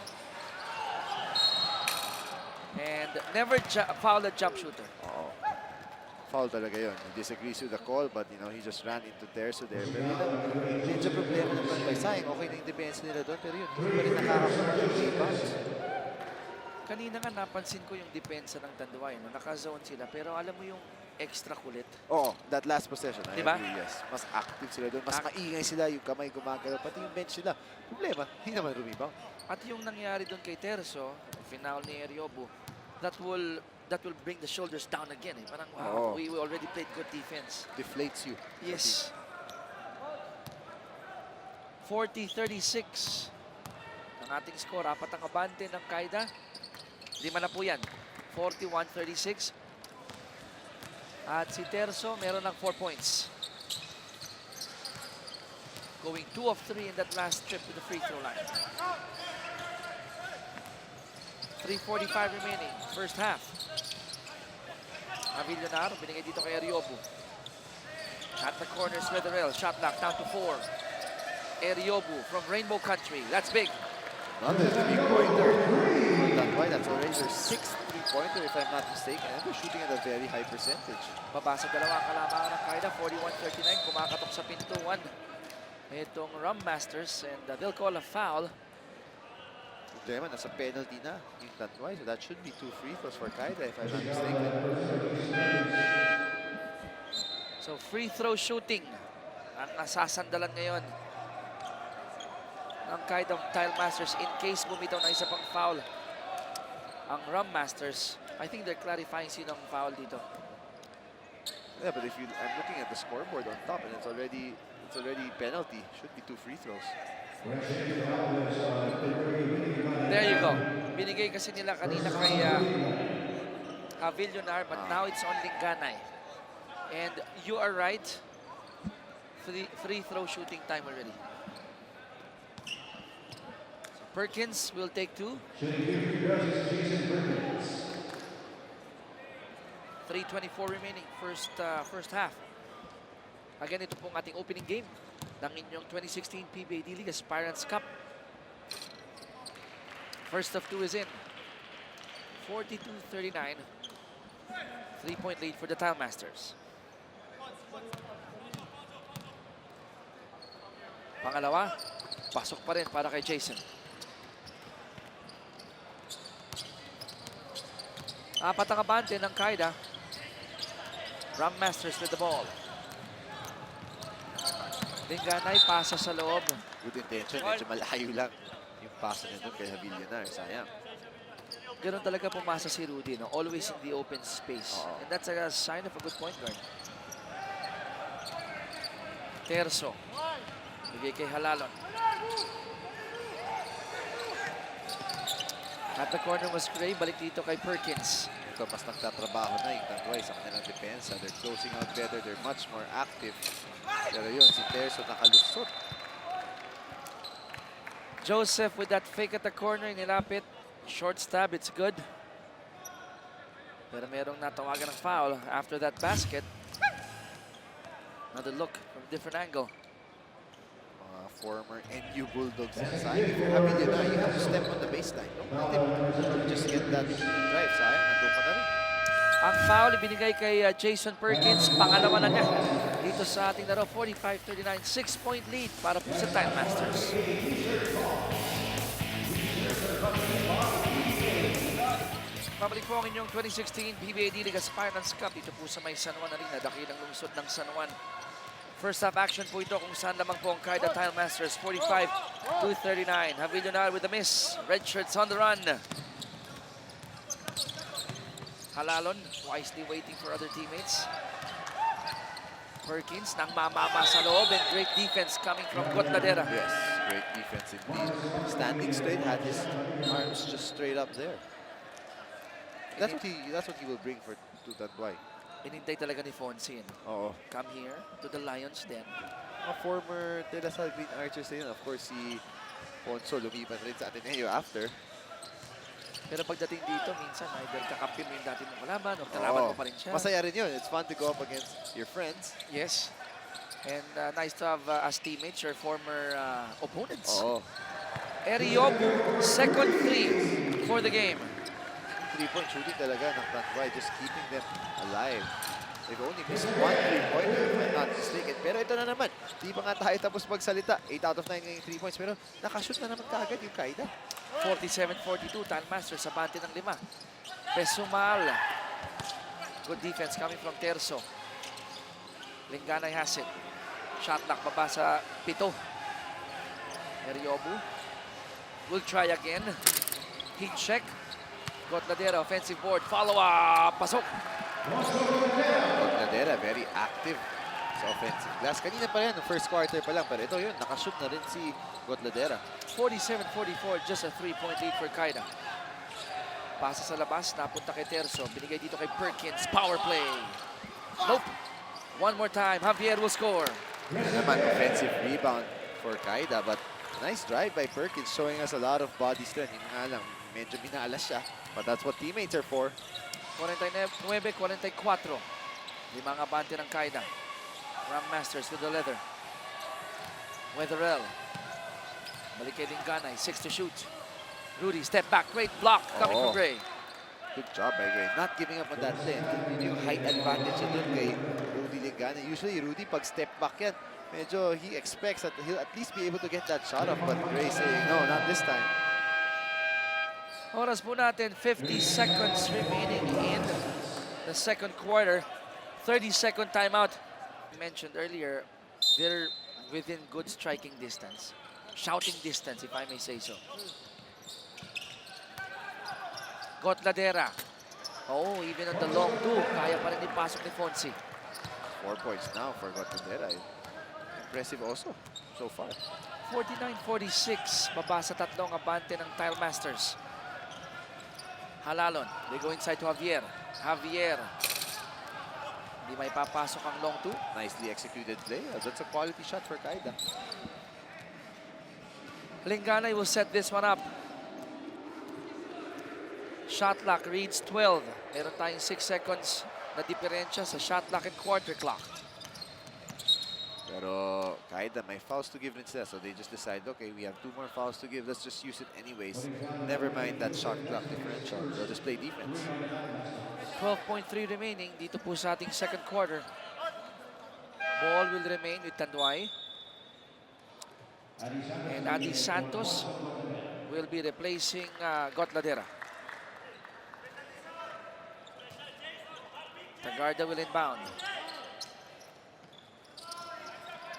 And never foul a jump shooter. Oo. Foul talaga yun. He disagrees with the call, but he just ran into Terso there. Pero yun, medyo problema naman by saying. Okay na yung defense nila doon, pero yun, hindi pa rin nakakakuha ng rebounds. Kanina nga napansin ko yung depensa ng Tanduay. Naka-zone sila, pero alam mo yung extra kulit. Oo, that last possession, I Diba? agree, yes. Mas active sila doon, mas maingay sila, yung kamay gumagalaw, pati yung bench nila. Problema, hindi naman rebound. At yung nangyari doon kay Terso, final ni Eriobu, that will bring the shoulders down again. Eh. Parang, wow, we already played good defense. Deflates you. Yes. 40-36 ang ating score. Apat ang abante ng Caida. 5 na po yan. 41-36. At si Terso, meron ng 4 points. Going 2 of 3 in that last trip to the free throw line. 3:45 remaining, first half. Villanar, binigay dito kay Eriobu. At the corners, Weatherell, shot clock down to 4. Eriobu from Rainbow Country, that's big. Another three-pointer. Tanduay, that's already their 6th three-pointer, if I'm not mistaken. And they're shooting at a very high percentage. Babasa dalawang kalamangan ng Caida, 41-39, kumakatok sa pintuan. Itong Rhum Masters, and they'll call a foul. Problema, nasa penalty na yung Tanduay, so that should be 2 free throws for Caida, if I'm not mistaken. So free throw shooting ang nasasandalan ngayon ng Caida Tile Masters in case bumitaw na isa pang foul ang Rhum Masters. I think they're clarifying sinong foul dito. Yeah, but I'm looking at the scoreboard on top, and it's already penalty. Should be 2 free throws. There you go. Binigay kasi nila kanina kay Villanar, but now it's on Linganay. And you are right. Free throw shooting time already. So Perkins will take 2. 3:24 remaining, first half. Again, ito pong ating opening game ng inyong 2016 PBA D-League Aspirants Cup. First of 2 is in. 42-39. 3-point lead for the Tile Masters. Pangalawa, pasok pa rin para kay Jason. Apat ang abante ng Caida. Rhum Masters with the ball. Linganay, pasa sa loob. Good intention, medyo malayo lang yung pasa niya doon kay Villanar. Sayang. Ganun talaga pumasa si Rudy, no? Always in the open space. And that's a sign of a good point guard. Terso. Bigay kay Halalon. the corner was Gray. Balik dito kay Perkins. Ito, mas nagtatrabaho na yung Tanduay sa kanilang depensa. They're closing out better. They're much more active. Pero yun, si Terzo nakalusot. Joseph with that fake at the corner, nilapit. Short stab, it's good. Pero merong natawagan ng foul after that basket. Another look from a different angle. Mga former NU Bulldogs yan. Sayang, if you're happy na, you have to step on the baseline. Don't let him just get that drive. Sayang, nandun ka na rin. Ang foul ibinigay kay Jason Perkins. Pangalawa na niya dito sa ating laro. 45-39, 6-point lead para po sa Tile Masters. Pabalik po ang inyong 2016 PBA D-League Aspirants Cup dito po sa may San Juan Arena, dakilang lungsod ng San Juan. First half action po ito kung saan lamang po ang Caida Tile Masters, 45-39. Havillonar with a miss. Red shirts on the run. Halalon wisely waiting for other teammates. Perkins nang mamama sa loob and great defense coming from Cotladera. Yes, great defense indeed. Standing straight, had his arms just straight up there. That's what he will bring for to Tanduay. Inintay talaga ni Fonzie. Oo. Come here to the Lions Den. Mga former De La Salle Green Archers na yun. Of course, si Ponso lumipat rin sa Ateneo after. Pero pagdating dito, minsan either kakampi mo yung dati mong kalaban o kalaban mo pa rin siya. Masaya rin yun. It's fun to go up against your friends. Yes. And nice to have as teammates your former opponents. Oo. Eriobu, second three for the game. 3-point shooting talaga ng Tanduay, just keeping them alive. They've only missed 1 3-pointer, if I'm not mistaken. Pero ito na naman, di pa nga tayo tapos magsalita. 8 out of 9 ngayong 3 points, pero nakashoot na naman kaagad yung Caida. 47-42, Tile Masters sa bante ng 5. Pesumal. Good defense coming from Terzo. Linganay has it. Shot lock baba sa 7. Eriobu will try again. Heat check. Cotladera, offensive board, follow-up, pasok. Cotladera, very active sa offensive glass. Kanina pa yan, no first quarter pa lang, pero ito yun, nakashoot na rin si Cotladera. 47-44, just a 3-point lead for Caida. Pasa sa labas, napunta kay Terzo, binigay dito kay Perkins, power play. Nope. One more time, Javier will score. Yan naman, offensive rebound for Caida, but nice drive by Perkins, showing us a lot of body strength. Yun nga lang, medyo minalas siya. But that's what teammates are for. 49-44. Lima ang abante ng Caida. Ram Masters with the leather. Weatherell. Balik kay Linganay. 6 to shoot. Rudy, step back. Great block coming from Gray. Good job by Gray. Not giving up on that lane. Yun yung height advantage na dun kay Rudy Linganay. Usually, Rudy, pag step back yan, medyo he expects that he'll at least be able to get that shot off. But Gray saying, no, not this time. Oras po natin, 50 seconds remaining in the second quarter. 30-second timeout. Mentioned earlier, they're within good striking distance. Shouting distance, if I may say so. Cotladera. Oh, even on the long two, kaya pa rin ipasok ni Fonzie. 4 points now for Cotladera. Impressive also, so far. 49-46, baba sa tatlong abante ng Tile Masters. Halalon, they go inside to Javier. Javier. Hindi may papasok ang long two. Nicely executed play. That's a quality shot for Caida. Linganay will set this one up. Shot clock reads 12. Meron tayong 6 seconds na diferensya sa shot clock and quarter clock. Pero Caida, may fouls to give rin sila. So they just decide, okay, we have 2 more fouls to give. Let's just use it anyways. Never mind that shot clock differential. They'll just play defense. 12.3 remaining dito po sa ating second quarter. Ball will remain with Tanduay. And Adi Santos will be replacing Cotladera. Tagarda will inbound.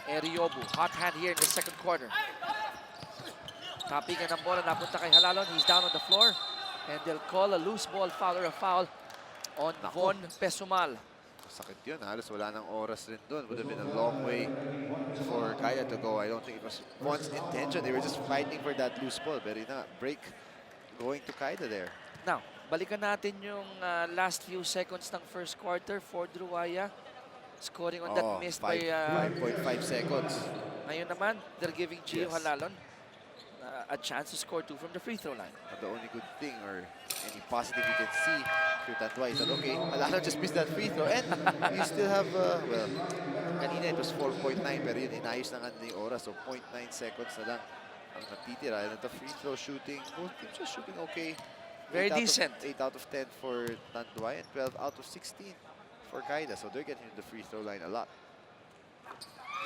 Eriobu, hot hand here in the second quarter. Tapingan ng bola, napunta kay Halalon. He's down on the floor. And they'll call a loose ball foul or a foul on Von Pesumal. Sakit yun. Halos wala nang oras rin doon. Would have been a long way for Caida to go. I don't think it was Von's intention. They were just fighting for that loose ball. Pero na, break going to Caida there. Now, balikan natin yung last few seconds ng first quarter for Druaya. Scoring on that missed by... 5.5 seconds. Ngayon naman, they're giving Gio Yes. Halalon a chance to score 2 from the free throw line. But the only good thing or any positive you can see through Tanduay is that, okay, Halalon just missed that free throw. And you still have, well, kanina it was 4.9 pero yun, inayos na nga nila yung oras. So 0.9 seconds na lang ang natitira. And the free throw shooting, both teams are shooting okay. Very decent. 8 out of 10 for Tanduay and 12 out of 16 for Caida. So they're getting to the free throw line a lot.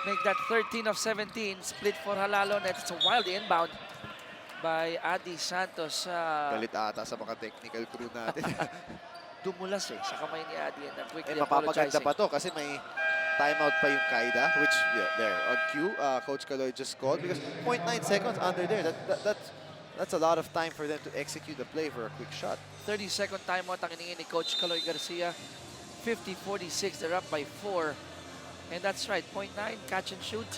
Make that 13 of 17. Split for Halalon. It's a wild inbound by Adi Santos. Galit ata sa mga technical crew natin. Dumulas sa kamay ni Adi. And quickly Mapapaganda apologizing. pa to kasi may timeout pa yung Caida, which, yeah, there, on cue, Coach Caloy just called because 0.9 seconds under there. That's a lot of time for them to execute the play for a quick shot. 30-second timeout ang iningin ni Coach Caloy Garcia. 50-46, they're up by 4. And that's right, 0.9, catch and shoot.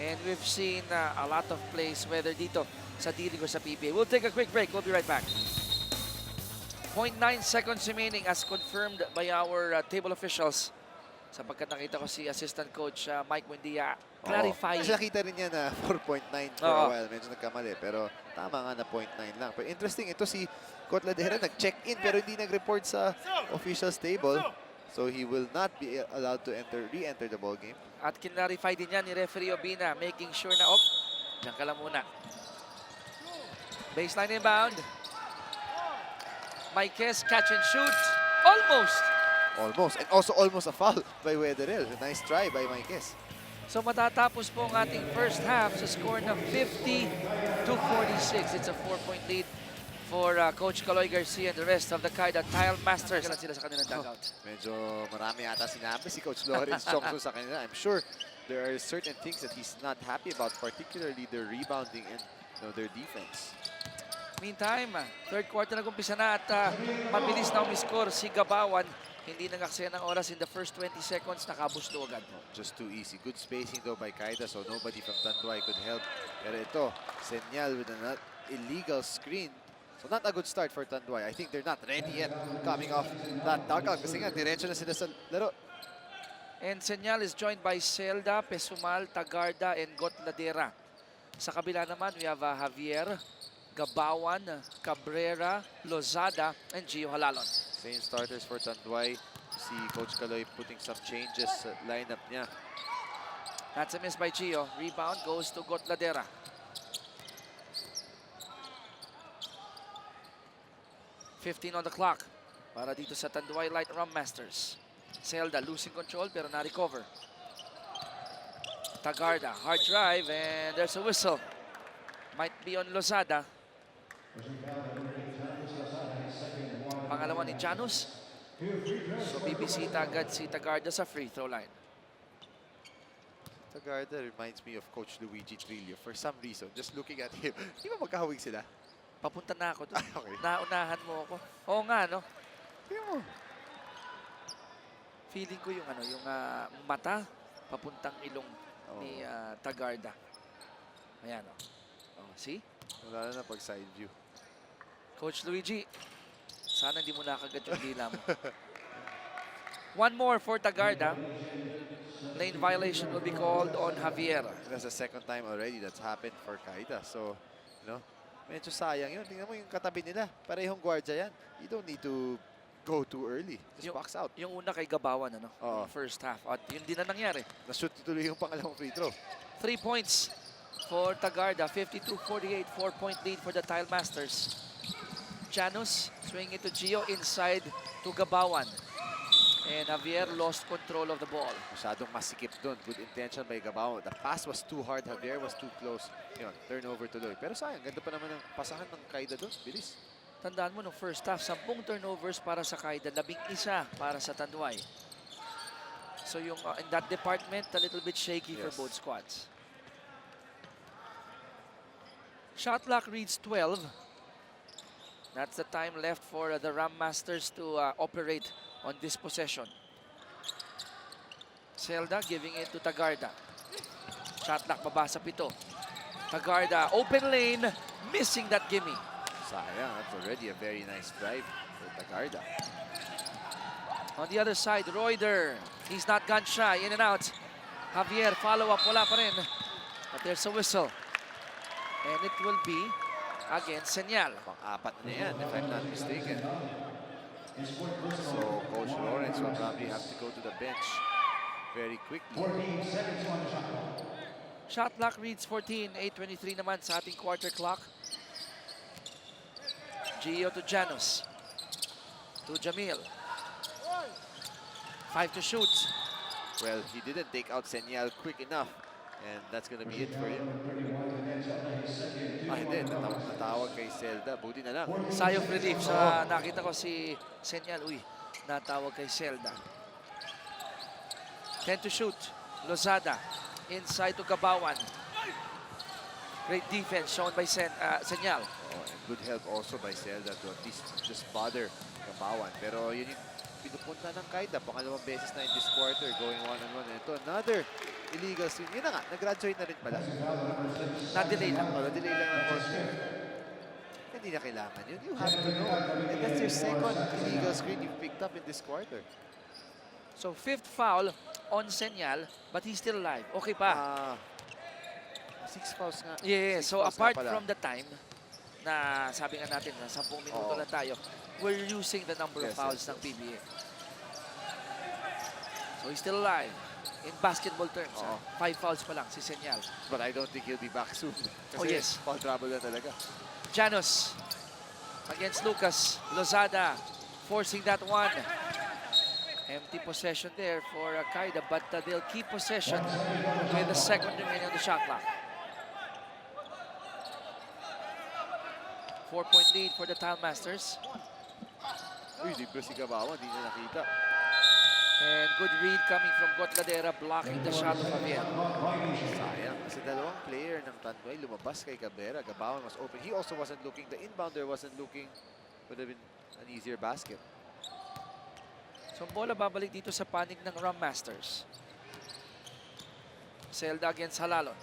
And we've seen a lot of plays, whether dito sa D-League or sa PBA. We'll take a quick break. We'll be right back. 0.9 seconds remaining as confirmed by our table officials. Sapagkat nakita ko si Assistant Coach Mike Buendia clarifying. Kasi nakita rin niya na 4.9 for a while. Medyo nagkamali. Pero tama nga na 0.9 lang. Pero interesting, ito si Cotladera nag-check-in pero hindi nag-report sa officials table. So he will not be allowed to re-enter the ball game. At kinlarify din yan ni Referee Obina, making sure na, diyan ka lang muna. Baseline inbound. Maikes, catch and shoot. Almost. Almost. And also almost a foul by Wederel. A nice try by Maikes. So matatapos po ang ating first half sa score na 50-46. It's a 4-point lead for Coach Caloy Garcia and the rest of the Caida Tile Masters. Sila sa kanilang dugout. Medyo marami ata sinabi si Coach Lawrence Chongso sa kanila. I'm sure there are certain things that he's not happy about, particularly their rebounding and their defense. Meantime, third quarter nag-umpisa na at mabilis na umiscore si Gabawan. Hindi nag-aksaya ng oras in the first 20 seconds, nakabusto agad. Just too easy. Good spacing though by Caida, so nobody from Tanduay could help. Pero ito, Senyal with an illegal screen. So not a good start for Tanduay. I think they're not ready yet coming off that dugout kasi nga diretso na sila sa laro. And Senyal is joined by Celda, Pesumal, Tagarda, and Gotladera. Sa kabila naman, we have Javier, Gabawan, Cabrera, Lozada, and Gio Halalon. Same starters for Tanduay. See Coach Caloy putting some changes sa lineup niya. That's a miss by Gio. Rebound goes to Gotladera. $15 on the clock para dito sa Tanduay Light Rhum Masters. Celda losing control pero na-recover. Tagarda, hard drive, and there's a whistle. Might be on Lozada. Pangalawa ni Janus. So bibisita agad si Tagarda sa free throw line. Tagarda reminds me of Coach Luigi Trillo for some reason. Just looking at him. Di ba magkahawig sila? Papunta na ako doon. Okay. Naunahan mo ako. Oo nga, no? Tingnan mo. Feeling ko yung yung mata papuntang ilong ni Tagarda. Ayan, see? Wala na pag side view. Coach Luigi, sana hindi mo nakagat yung dila mo. One more for Tagarda. Lane violation will be called on Javier. That's the second time already that's happened for Caida. So, medyo sayang yun. Tingnan mo yung katabi nila. Parehong gwardiya yan. You don't need to go too early. Just box out. Yung una kay Gabawan, yung first half. At yun din na nangyari. Na-shoot tuloy yung pangalawang free throw. 3 points for Tagarda. 52-48, 4-point lead for the Tile Masters. Janus swinging it to Gio inside to Gabawan. And Javier lost control of the ball. Masyadong masikip doon. Good intention by Gabao. The pass was too hard. Javier was too close. Yun, turnover tuloy. Pero sayang, ganda pa naman ang pasahan ng Caida doon. Bilis. Tandaan mo, no first half, 10 turnovers para sa Caida, 11 para sa Tanduay. So yung in that department, a little bit shaky for both squads. Shot clock reads 12. That's the time left for the Rhum Masters to operate on this possession. Celda giving it to Tagarda. Shot clock baba sa 7. Tagarda, open lane, missing that gimme. Sayang, that's already a very nice drive for Tagarda. On the other side, Reuter. He's not gun shy. In and out. Javier, follow-up. Wala pa rin. But there's a whistle. And it will be against Senyal. Pang-apat na yan, if I'm not mistaken. So, Coach Lawrence will probably have to go to the bench very quickly. Shot clock reads 14. 8:23 naman sa ating quarter clock. Gio to Janus. To Jamil. 5 to shoot. Well, he didn't take out Senyal quick enough. And that's gonna be it for him. Hindi. Natawag kay Zelda. Buti na lang. Sigh of relief sa nakita ko si Senyal. Uy, natawag kay Zelda. 10 to shoot. Lozada. Inside to Gabawan. Great defense shown by Senyal. Oh, and good help also by Zelda to at least just bother Gabawan. Pero yun yung pinupunta ng Caida. Pangalawang beses na in this quarter going one-on-one. Ito, another illegal swing. Yun na nga, nag-graduate na rin pala. Na-delay lang. Oh, na-delay lang ang order. Hindi na kailangan yun. You have to know. And that's your second illegal screen you picked up in this quarter. So, 5th foul on Senyal, but he's still alive. Okay pa. 6 fouls nga. Yeah, Six so fouls apart nga pala. from the time na sabi nga natin na 10 minuto Oo. na tayo, we're using the number of Yes, fouls yes, ng PBA. So he's still alive. In basketball terms, Oo. 5 fouls pa lang si Senyal. But I don't think he'll be back soon. Kasi Oh, yes. foul trouble na talaga. Janus against Lucas. Lozada forcing that one. Empty possession there for Caida, but they'll keep possession with the second remaining on the shot clock. 4-point lead for the Tile Masters. Uy, libre si Gabawan. Di na nakita. And good read coming from Gotladera, blocking the shot of Javier. Sayang. Kasi dalawang player ng Tanduay lumabas kay Cabrera. Gabawan was open. He also wasn't looking. The inbounder wasn't looking. Would have been an easier basket. So ang bola babalik dito sa panig ng Rhum Masters. Zelda against Halalon.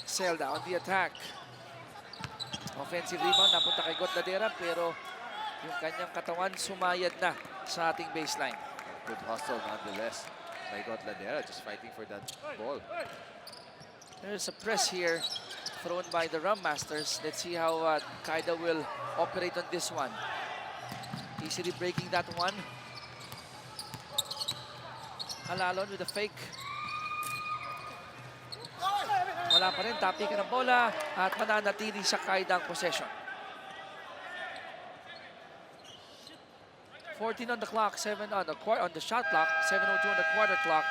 Zelda on the attack. Offensive rebound, napunta kay Gotladera, pero yung kanyang katawan sumayad na sa ating baseline. Good hustle nonetheless. By Gotladera just fighting for that ball. There's a press here thrown by the Rhum Masters. Let's see how Caida will operate on this one. Easily breaking that one. Halalon with a fake. Wala pa rin, tapikan ng bola at mananatili sa Caida ang possession. 14 on the clock, 7 on the shot clock, 7:02 on the quarter clock.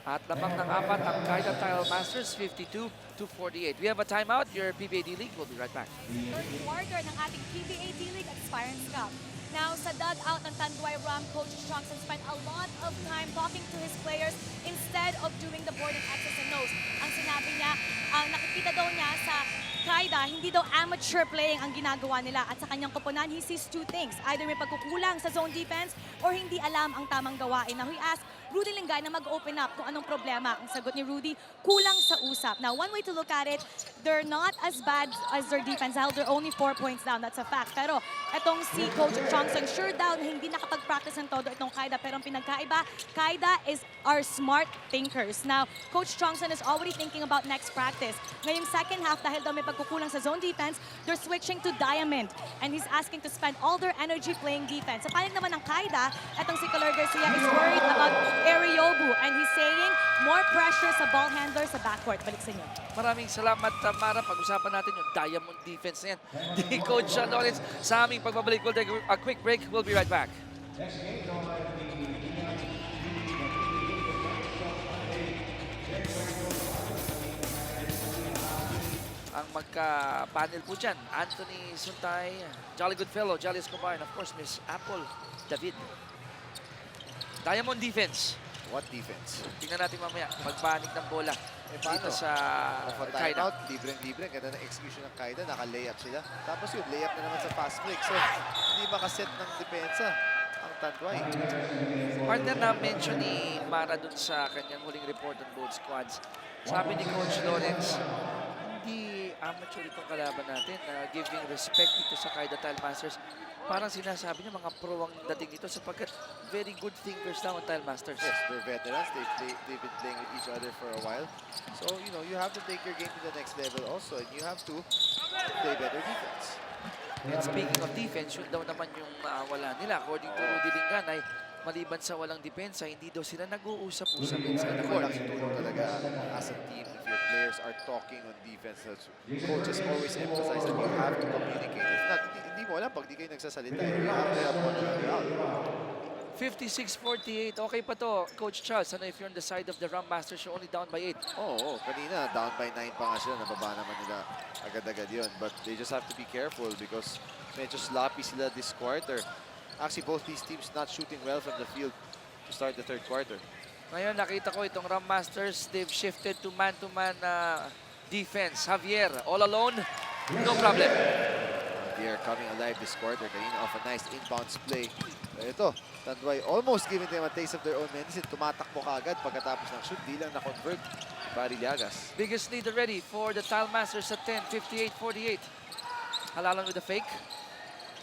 At lamang ng apat ang Caida Tile Masters, 52-48. We have a timeout. Your PBA D-League. We'll be right back. Third quarter ng ating PBA D-League Aspirants Cup. Now, sa dugout ng Tanduay Rhum, Coach Strongson spent a lot of time talking to his players instead of doing the board and X's and O's. Ang sinabi niya, ang nakikita daw niya sa Caida, hindi daw amateur playing ang ginagawa nila. At sa kanyang koponan, he sees two things. Either may pagkukulang sa zone defense or hindi alam ang tamang gawain. Now, he asked Rudy Lingay na mag-open up kung anong problema. Ang sagot ni Rudy, kulang sa usap. Now, one way to look at it, they're not as bad as their defense. Dahil they're only 4 points down. That's a fact. Pero itong si Coach Strongson, sure daw na hindi nakapag-practice ng todo itong Caida. Pero ang pinagkaiba, Caida is our smart thinkers. Now, Coach Strongson is already thinking about next practice. Ngayong second half, dahil daw may pagkukulang sa zone defense, they're switching to diamond. And he's asking to spend all their energy playing defense. Sa panig naman ng Caida, itong si Calor Garcia is worried about Ariobu. And he's saying more pressure sa ball handler sa backcourt. Balik sa inyo. Maraming salamat, Mara. Pag-usapan natin yung diamond defense na yan. Ni Coach Lawrence sa aming pagbabalik. We'll take a quick break. We'll be right back. Ang magka-panel po dyan, Anthony Suntay, Jolly Goodfellow, Jolly Escobar, and of course, Miss Apple David. Diamond defense. What defense? Tingnan natin mamaya, magpanik ng bola paano? dito sa For Caida. timeout, libreng-libre. Ganda ng execution ng Caida. Naka-layup sila. Tapos yun, layup na naman sa fast break. So, hindi makaset ng depensa ang Tanduay. Partner na mention ni Mara dun sa kanyang huling report on both squads. Sabi ni Coach Lawrence, hindi amateur itong kalaban natin. Giving respect dito sa Caida Tile Masters. Parang sinasabi niya mga pro ang dating ito sapagkat very good thinkers now on Tile Masters. Yes, they're veterans. They've been playing with each other for a while. So, you know, you have to take your game to the next level also. And you have to play better defense. And speaking of defense, yun daw naman yung wala nila. According to Rudy Linganay, maliban sa walang depensa, hindi daw sila nag-uusap-usap inside the court. Malaking tulong talaga as a team if your players are talking on defense. Coaches always emphasize that you have to communicate. If not, hindi mo alam pag di kayo nagsasalita. You have to have one out. 56-48. Okay pa to, Coach Charles. Ano if you're on the side of the Rhum Masters, you're only down by 8. Oo, kanina down by 9 pa nga sila. Nababa naman nila agad-agad yun. But they just have to be careful because medyo sloppy sila this quarter. Actually, both these teams not shooting well from the field to start the third quarter. Ngayon, nakita ko itong Rhum Masters, they've shifted to man-to-man defense. Javier, all alone, no problem. They are coming alive this quarter. Kanina off a nice inbounds play. Ito, Tanduay almost giving them a taste of their own medicine. Tumatakbo kaagad pagkatapos ng shoot. Di lang na-convert si Barry Llagas. Biggest lead already for the Tile Masters at 10, 58-48. Halalan with the fake.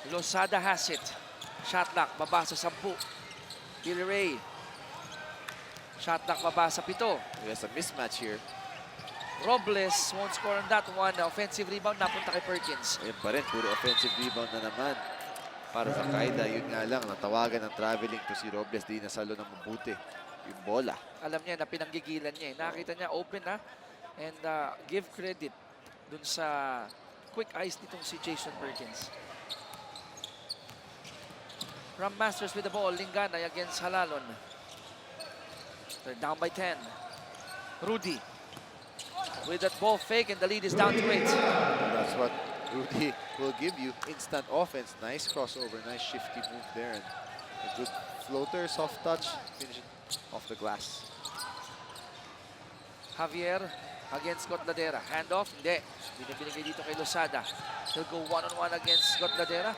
Losada has it. Shot clock, baba sa 10. Billy Ray. Shot clock, baba sa 7. There's a mismatch here. Robles won't score on that one. Offensive rebound, napunta kay Perkins. Ayun pa rin, puro offensive rebound na naman. Para sa Caida, yun nga lang, natawagan ng traveling to si Robles. Di nasalo ng mabuti yung bola. Alam niya na pinanggigilan niya. Nakita niya open na. And give credit dun sa quick eyes nitong si Jason Perkins. Rhum Masters with the ball. Linganay against Halalon. They're down by 10. Rudy with that ball fake and the lead is down to 8. That's what Rudy will give you. Instant offense. Nice crossover. Nice shifty move there. And a good floater, soft touch. Finish it off the glass. Javier against Gotladera. Handoff. Hindi. Binibigay dito kay Losada. He'll go one-on-one against Gotladera.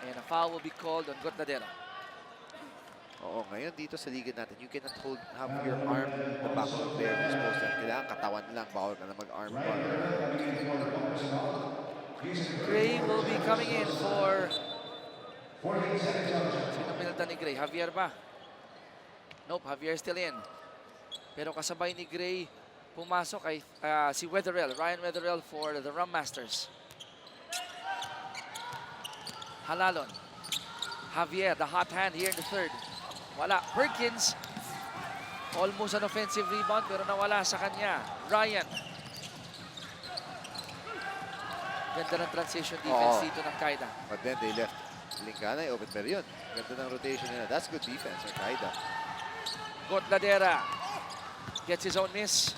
And a foul will be called on Gotladera. Oo, ngayon dito sa liga natin, you cannot have your arm the back of the player who's posted. Kailangan katawan lang, bawal ka na mag-arm bar. Gray will be coming in for... Sino pinalta ni Gray? Javier ba? Nope, Javier still in. Pero kasabay ni Gray, pumasok ay si Wetherell, Ryan Wetherell for the Rhum Masters. Halalon. Javier, the hot hand here in the third. Wala. Perkins, almost an offensive rebound pero nawala sa kanya. Ryan. Ganda ng transition defense dito ng Caida. But then they left Linganay open pero yun. Ganda ng rotation nila. That's good defense for Caida. Gotladera gets his own miss.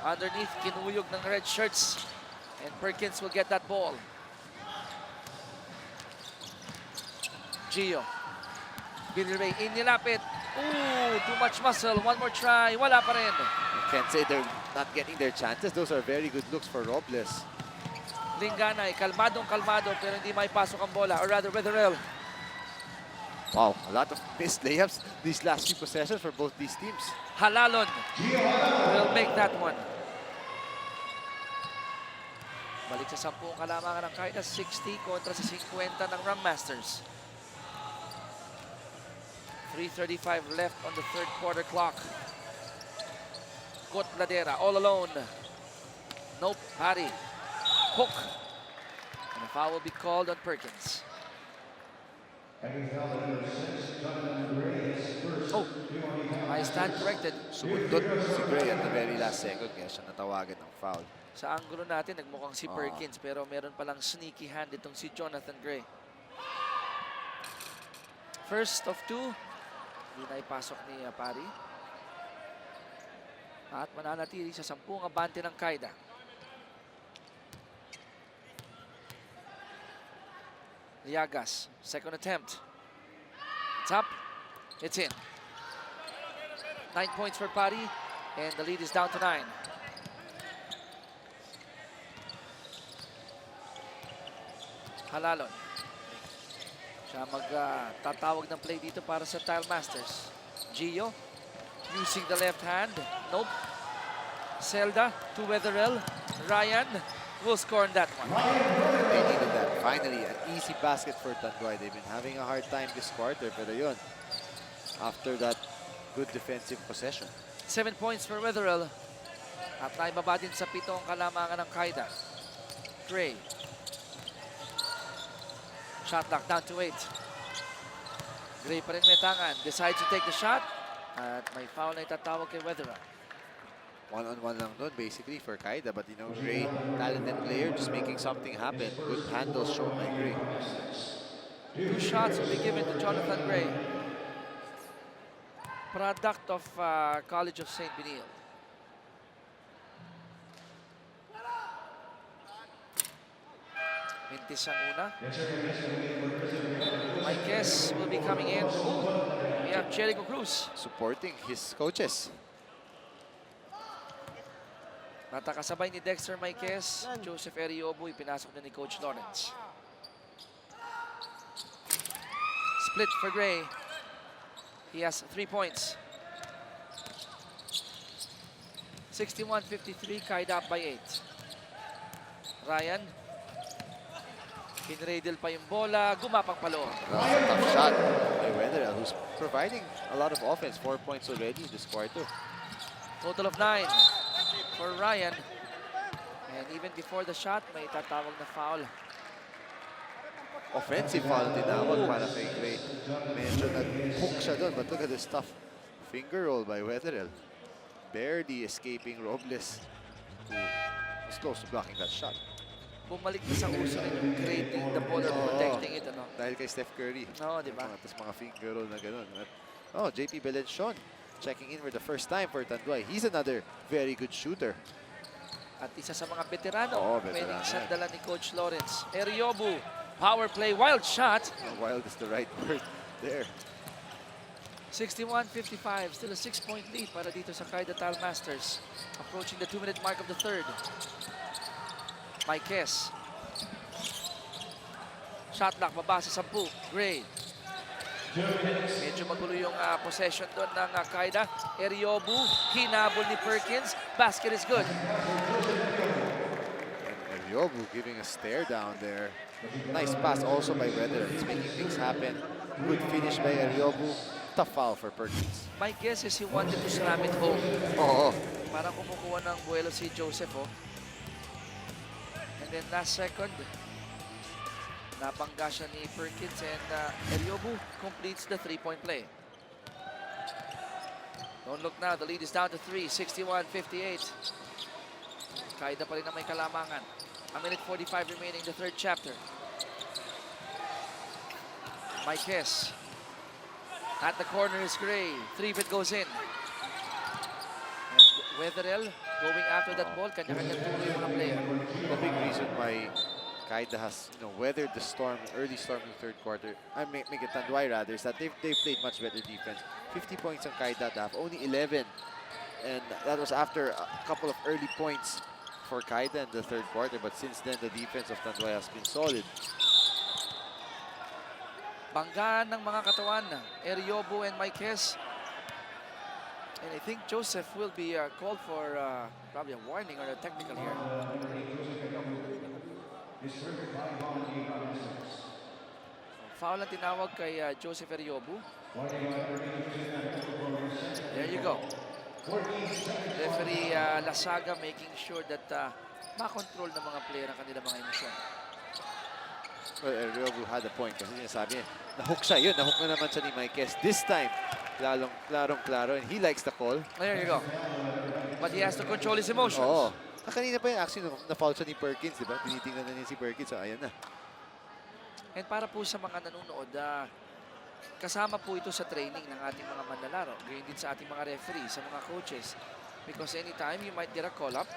Underneath, kinuyog ng red shirts. And Perkins will get that ball. Gio. Billy Ray inilapit. Ooh, too much muscle. One more try. Wala pa rin. I can't say they're not getting their chances. Those are very good looks for Robles. Linganay, kalmadong-kalmado pero hindi may pasok ang bola. Or rather, Wetherell. Wow, a lot of missed layups these last few possessions for both these teams. Halalon will make that one. Balik sa 10 kalamangan ng Caida. 60 kontra sa 50 ng Rhum Masters. 3:35 left on the third quarter clock. Gotladera all alone. Nope, Harry. Hook. And a foul will be called on Perkins. Oh, I stand corrected. Sumundot si Gray at the very last second kaya siya natawagan ng foul. Sa anggulo natin, nagmukhang si Perkins pero meron palang sneaky hand itong si Jonathan Gray. First of 2. Hindi na ipasok ni Pari. At mananatili sa 10 abante ng Caida. Llagas, second attempt. It's up. It's in. 9 points for Pari. And the lead is down to 9. Halalon. Siya magtatawag ng play dito para sa Tile Masters. Gio using the left hand. Nope. Zelda to Weatherell. Ryan will score on that one. They needed that. Finally, an easy basket for Tanduay. They've been having a hard time this quarter, pero yun, after that good defensive possession. 7 points for Weatherell. At naibaba din sa 7 ang kalamangan ng Caida. Gray. Shot clock down to 8. Gray pa rin may tangan. Decides to take the shot. At may foul na itatawag kay Weatherell. One-on-one lang doon basically for Caida, but you know, Gray, talented player, just making something happen. Good handles shown by Gray. 2 shots will be given to Jonathan Gray. Product of College of St. Benil. Mintis ang una. Mykes will be coming in. Ooh, we have Jericho Cruz. Supporting his coaches. Natakasabay ni Dexter Mykes. Joseph Eriobu, ipinasok na ni Coach Lawrence. Split for Gray. He has 3 points. 61-53, Caida up by 8. Ryan. Pinradle pa yung bola, gumapang paloob. That's a tough shot by Weatherell, who's providing a lot of offense. 4 points already this quarter. Total of 9 for Ryan. And even before the shot, may tatawag na foul. Offensive foul tinawag para kay Gray. Medyo nag-hook siya doon, but look at this tough finger roll by Weatherell. Barely escaping Robles, who was close to blocking that shot. Bumalik na sa uso rin yung creating the ball or protecting it. Ano? Dahil kay Steph Curry. Oo, di ba? Tapos mga finger roll na gano'n. Oh, JP Belenchon checking in for the first time for Tanduay. He's another very good shooter. At isa sa mga veterano, Oo, pwedeng veterano. sandalan ni Coach Lawrence. Eriobu, power play, wild shot. Wild is the right word there. 61-55, still a 6-point lead para dito sa Caida Tile Masters. Approaching the 2-minute mark of the third. Mykes. Shot clock, baba sa 10. Gray. Medyo magulo yung possession doon ng Caida. Eriobu, hinabol ni Perkins. Basket is good. And Eriobu giving a stare down there. Nice pass also by Weatherell. He's making things happen. Good finish by Eriobu. Tough foul for Perkins. My guess is he wanted to slam it home. Oo. Parang kumukuha ng buwelo si Joseph, oh. And then last second, napangga siya ni Perkins and Eriobu completes the 3-point play. Don't look now, the lead is down to 3, 61-58. Caida pa rin na may kalamangan. A minute 45 remaining, the third chapter. Mykes. At the corner is Gray. 3-bit goes in. And Weatherell going after that ball. Kanya-kanya turo yung mga player. The big reason why Caida has, weathered the storm, early storm in the third quarter, make it Tanduay rather, is that they've played much better defense. 50 points on Caida to have only 11. And that was after a couple of early points for Caida in the third quarter. But since then, the defense of Tanduay has been solid. Banggaan ng mga katawan, Eriobu and Mykes. And I think Joseph will be called for probably a warning or a technical here. Foul ang tinawag kay Joseph Eriobu. There you go. Referee Lasaga making sure that makontrol ng mga player ang kanilang mga emosyon. Well, Eriobu had a point kasi sinasabi niya, nahook siya yun, nahook na naman siya ni Mykes. This time, klarong-klaro, and he likes the call. There you go. But he has to control his emotions. Oo. Kanina pa yun, actually, na-foul siya ni Perkins, di ba? Tinitingnan na niya si Perkins, so ayan na. And para po sa mga nanonood, kasama po ito sa training ng ating mga manlalaro. Ganyan din sa ating mga referee, sa mga coaches. Because anytime you might get a call-up,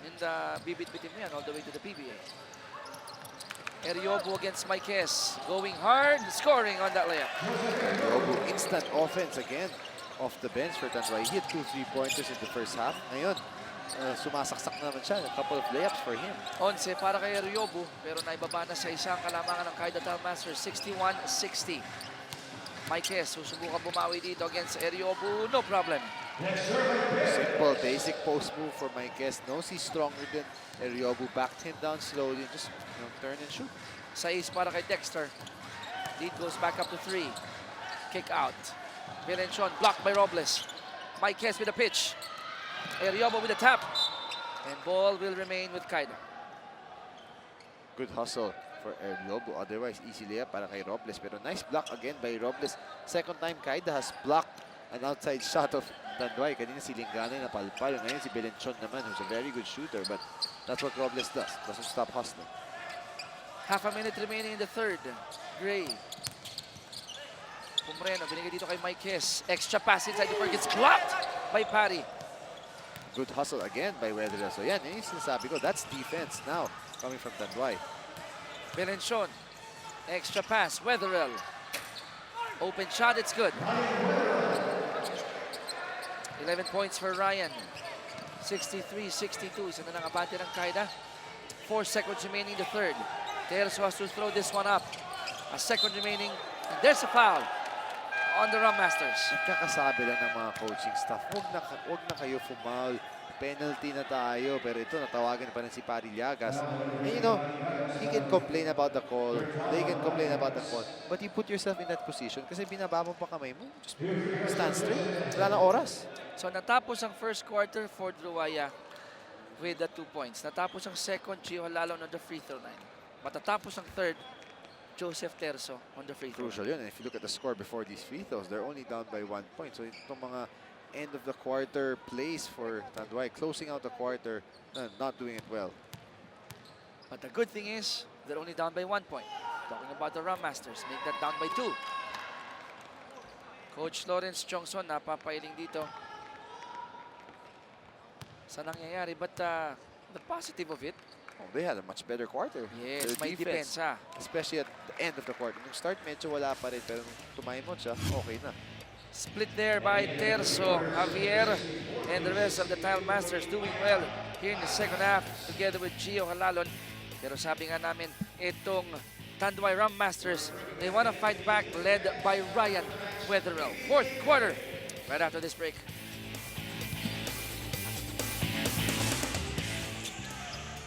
and bibit-bitin mo yan all the way to the PBA. Eriobu against Mykes, going hard, scoring on that layup. Eriobu, instant offense again off the bench for Tanduay. He had 2 3-pointers in the first half. Ngayon, sumasaksak naman siya. A couple of layups for him. 11 para kay Eriobu, pero naibaba na sa isang kalamangan ng Caida Tile Masters, 61-60. Mykes susubukan bumawi dito against Eriobu, no problem. Simple, basic post move for my guest. Knows he's stronger than Eriobu. Backed him down slowly and just turn and shoot. 6 para kay Dexter. Lead goes back up to 3. Kick out. Vilenchon blocked by Robles. Marquez with a pitch. Eriobu with a tap. And ball will remain with Caida. Good hustle for Eriobu. Otherwise, easy layup para kay Robles. Pero nice block again by Robles. Second time, Caida has blocked an outside shot of Tanduay. Kanina si Lingganay na palpal. Ngayon si Vilenchon naman, who's a very good shooter. But that's what Robles does. Doesn't stop hustling. Half a minute remaining in the third. Gray. Pumreno, binigay dito kay Marquez. Extra pass inside the court. Gets blocked by Pari. Good hustle again by Weatherill. So yan, yun yung sinasabi ko. That's defense now coming from Tanduay. Vilenchon. Extra pass. Weatherill. Open shot. It's good. 11 points for Ryan. 63-62. Isa na lang abante ng Caida. 4 seconds remaining in the third. Terzo has to throw this one up. A second remaining. And there's a foul on the Rhum Masters. Nagkakasabi lang ng mga coaching staff, huwag na kayo fumaul. Penalty na tayo. Pero ito, natawagan pa rin si Parillagas. And you know, he can complain about the call. They can complain about the call. But you put yourself in that position kasi binaba mo pa kamay mo. Just stand straight. Wala na oras. So natapos ang first quarter for Druwaya with the 2 points. Natapos ang second, Gio Halalo on the free throw line. Matatapos ang third, Joseph Terzo on the free throw Crucial line. yun. And if you look at the score before these free throws, they're only down by 1 point. So itong mga end of the quarter plays for Tanduay, closing out the quarter, not doing it well. But the good thing is, they're only down by 1 point. Talking about the Rhum Masters, make that down by 2. Coach Lawrence Chongson, napapailing dito sa nangyayari. But the positive of it, Oh, they had a much better quarter. yes, Their may defense, depensa. especially at the end of the quarter. Nung start, medyo wala pa rin. Pero nung tumaimot siya, okay na. Split there by Terzo, Javier, and the rest of the Tile Masters doing well here in the second half together with Gio Halalon. Pero sabi nga namin, itong Tanduay Rhum Masters, they want to fight back led by Ryan Weatherill. Fourth quarter, right after this break.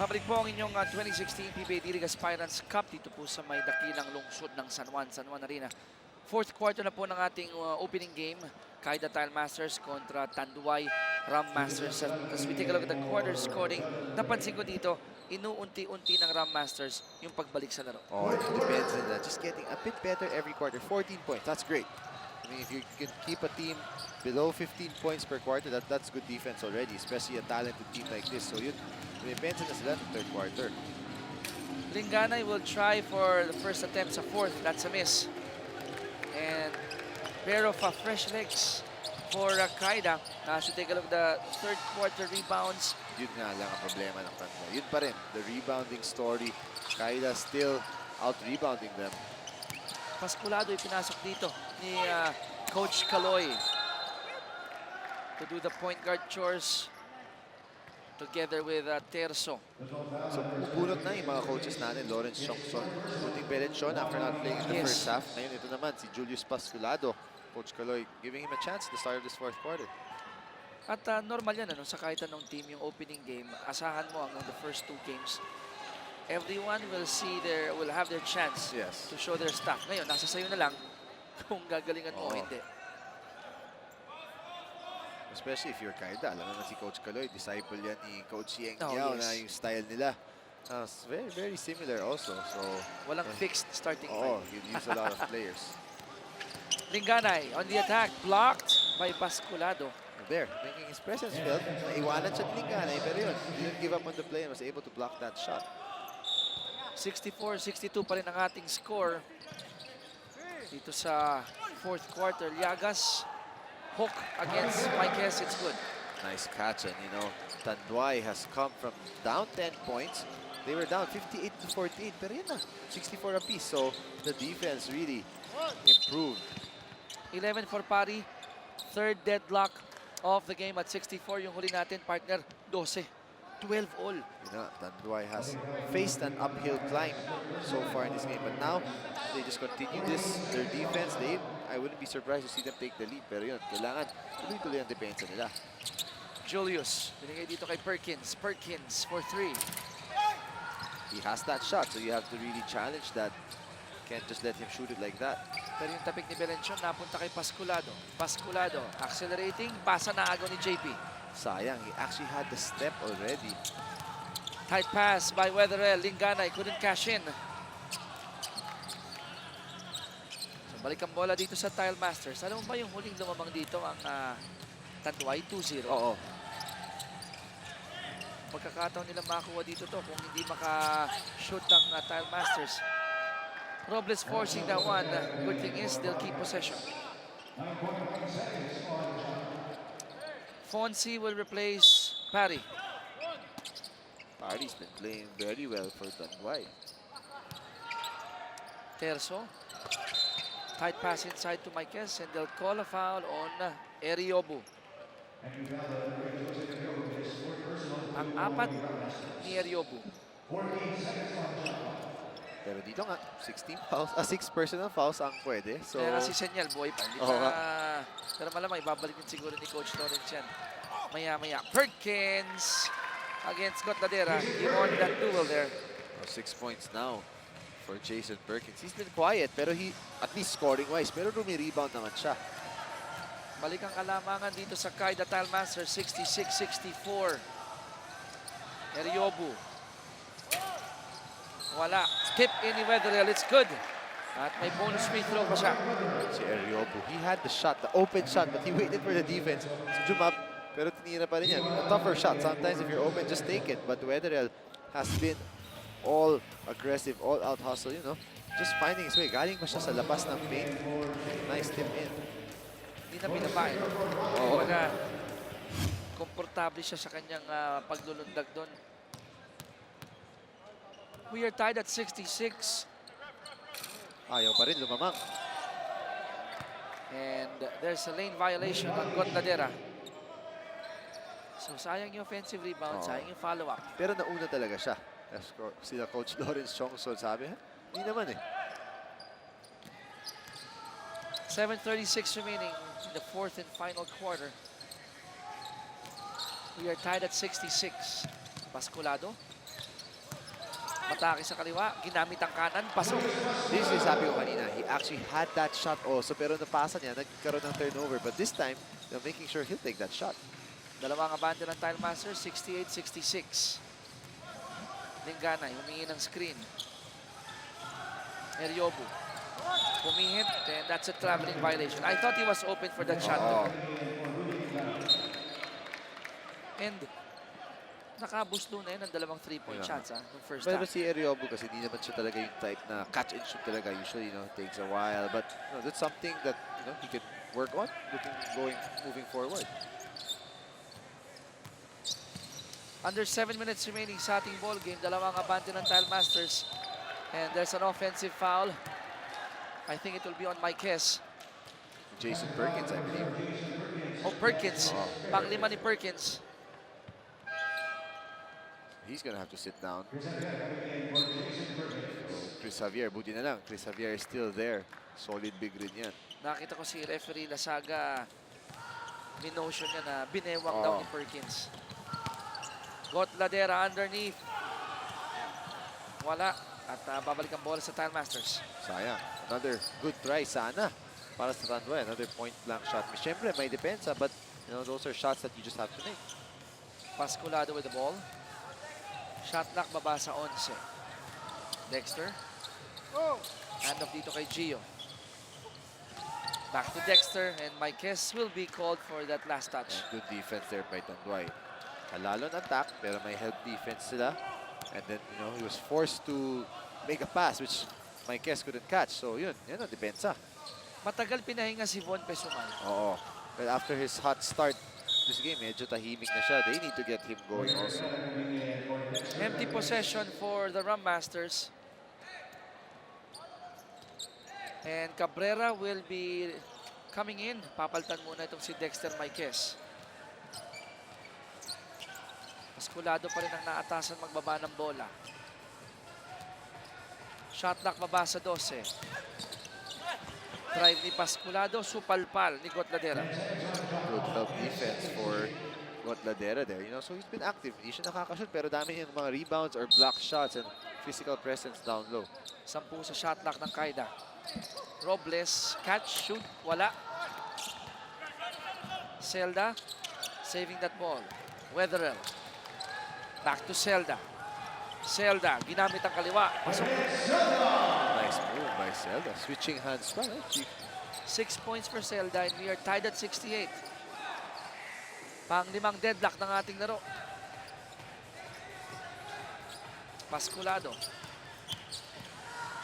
Pabalik po ang inyong 2016 PBA D-League Aspirants Cup dito po sa may dakilang lungsod ng San Juan Arena. Fourth quarter na po ng ating opening game. Caida Tile Masters kontra Tanduay Rhum Masters. As we take a look at the quarter scoring, napansin ko dito, inuunti-unti ng Rhum Masters yung pagbalik sa laro. Oh, it depends on that. Just getting a bit better every quarter. 14 points, that's great. I mean, if you can keep a team below 15 points per quarter, that's good defense already, especially a talented team like this. So yun, depends na sila ng third quarter. Lingganay will try for the first attempt sa fourth. That's a miss. And pair of fresh legs for Caida. As you take a look at the third quarter rebounds. Yun nga lang ang problema ng Tanduay. Yun pa rin, the rebounding story. Caida still out-rebounding them. Pasculado ipinasok dito ni Coach Caloy to do the point guard chores together with Terzo. So, pupulot na yung mga coaches natin, Lawrence Chongson, putting Vilenchon after not playing in the Yes. first half. Ngayon, ito naman, si Julius Pasculado, Coach Caloy, giving him a chance at the start of this fourth quarter. At normal yan, sa kahit anong team, yung opening game, asahan mo hanggang the first 2 games. Everyone will have their chance Yes. to show their stuff. Ngayon, nasa sayo na lang kung gagalingan mo o hindi. Especially if you're Caida. Alam naman si Coach Caloy, disciple yan ni Coach Yeng Oh, Yao yes. na yung style nila. It's very, very similar also. So, Walang fixed starting oh, line. you'd use a lot of players. Lingganay on the attack, blocked by Pasculado. There, making his presence felt. Naiwanan siya ni Lingganay, pero yun, didn't give up on the play and was able to block that shot. 64-62 pa rin ang ating score dito sa fourth quarter. Liagas, hook against Marquez, it's good. Nice catch, and you know, Tanduay has come from down 10 points. They were down 58 to 48, pero yun na, 64 apiece. So the defense really improved. 11 for Pari, third deadlock of the game at 64. Yung huli natin, partner, 12. 12 all. You know, Tanduay has faced an uphill climb so far in this game, but now they just continue their defense. I wouldn't be surprised to see them take the lead. Pero yun, kailangan tuloy-tuloy ang depensa nila. Julius, binigay dito kay Perkins. Perkins for 3. He has that shot, so you have to really challenge that. Can't just let him shoot it like that. Pero yung tapik ni Belenchon napunta kay Pasculado. Pasculado, accelerating, pasa na agaw ni JP. Sayang, he actually had the step already. Tight pass by Weatherell. Linganay couldn't cash in. So balik ang bola dito sa Tile Masters. Alam mo ba yung huling lumamang dito ang Tanduay 2-0? Oo. Pagkakataon nila makakuha dito to kung hindi maka-shoot ang Tile Masters. Robles forcing that one. Good thing is they'll keep possession. Fonzie will replace Parry. Parry's been playing very well for Tanduay. Terzo. Tight pass inside to Marquez and they'll call a foul on Eriobu. Ang apat ni Eriobu. Pero dito nga, 16 fouls, 6 personal fouls ang pwede. So, Kaya nga si Senyal, boy pa. Hindi pa, pero malamang ibabalik din siguro ni Coach Lawrence yan. Maya-maya. Perkins against Gotladera. He won that duel there. 6 points now for Jason Perkins. He's been quiet, pero he, at least scoring-wise, pero rumi-rebound naman siya. Balik ang kalamangan dito sa Caida Tile Masters, 66-64. Eriobu. Wala. Tip in ni Weatherell. It's good. At may bonus free throw pa siya. Si Eriobu, he had the shot, the open shot, but he waited for the defense to zoom up. Pero tinira pa rin yan. A tougher shot. Sometimes if you're open, just take it. But Weatherell has been all aggressive, all out hustle, you know. Just finding his way. Galing pa siya sa labas ng paint. Nice tip in. Hindi na binabae. Kumbaga, komportable siya sa kanyang paglulundag doon. We are tied at 66. Ayaw pa rin lumamang. And there's a lane violation on Gotladera. So sayang yung offensive rebound, sayang yung follow-up. Pero nauna talaga siya. Sila Coach Lawrence Chongson sabi, hindi naman eh. 7:36 remaining in the fourth and final quarter. We are tied at 66. Pasculado. Matake sa kaliwa, ginamit ang kanan, pasok. This is sabi ko kanina, he actually had that shot also, pero napasa niya, nagkaroon ng turnover. But this time, they're making sure he'll take that shot. Dalawang abante ng Tile Masters, 68-66. Linganay, humingi ng screen. Eriobu. Pumihit, and that's a traveling violation. I thought he was open for that shot. And nakabuslo na yun ang dalawang 3-point shots nung first Pero half. si Eriobu kasi hindi naman siya talaga yung type na catch and shoot talaga. Usually, you know, it takes a while. But you know, that's something that he can work on moving forward. Under 7 minutes remaining sa ating ball game. Dalawang abante ng Tile Masters. And there's an offensive foul. I think it will be on Marquez. Jason Perkins, I believe. Oh, Perkins. Panglima ni Perkins. He's gonna have to sit down. Chris Javier, buti na lang. Chris Javier is still there. Solid big rin yan. Nakita ko si referee Lasaga. Minotion niya na binewang daw ni Perkins. Gotladera underneath. Wala. At babalik ang bola sa Tile Masters. Sayang. Another good try sana para sa Tanduay. Another point blank shot. Siyempre, may depensa, but you know, those are shots that you just have to make. Pasculado with the ball. Shot clock baba sa 11. Dexter. Hand off dito kay Gio. Back to Dexter and Marquez will be called for that last touch. Good defense there by Tanduay. Halalon attack, pero may help defense sila. And then, you know, he was forced to make a pass, which Marquez couldn't catch. So, yun ang depensa. Matagal pinahinga si Von Pesumal. Oo. But after his hot start this game, medyo tahimik na siya. They need to get him going also. Empty possession for the Rhum Masters. And Cabrera will be coming in. Papaltan muna itong si Dexter Marquez. Pasculado pa rin ang naatasan magbaba ng bola. Shot clock baba sa 12. Drive ni Pasculado, supalpal ni Gotladera. Good help defense for Gotladera there. So he's been active. Hindi siya nakakashoot pero dami yung mga rebounds or block shots and physical presence down low. 10 sa shot clock ng Caida. Robles, catch, shoot, wala. Zelda, saving that ball. Weatherell. Back to Zelda. Zelda, ginamit ang kaliwa. Pasok. Nice move by Zelda. Switching hands pa. 6 points for Zelda and we are tied at 68. Pang-limang deadlock ng ating laro. Pasculado.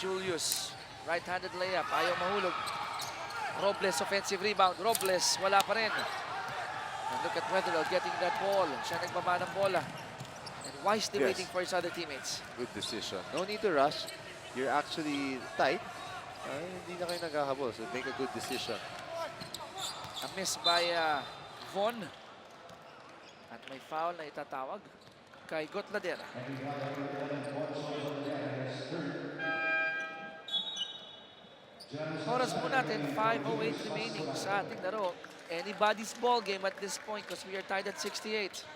Julius, right-handed layup, ayaw mahulog. Robles, offensive rebound. Robles, wala pa rin. And look at Weatherell getting that ball. Siya nagbaba ng bola. And wisely Yes. waiting for his other teammates. Good decision. No need to rush. You're actually tight. Hindi na kayo naghahabol. So make a good decision. A miss by Von. At may foul na itatawag kay Gotladera. Oras po natin, 5:08 remaining sa ating laro. Anybody's ball game at this point because we are tied at 68.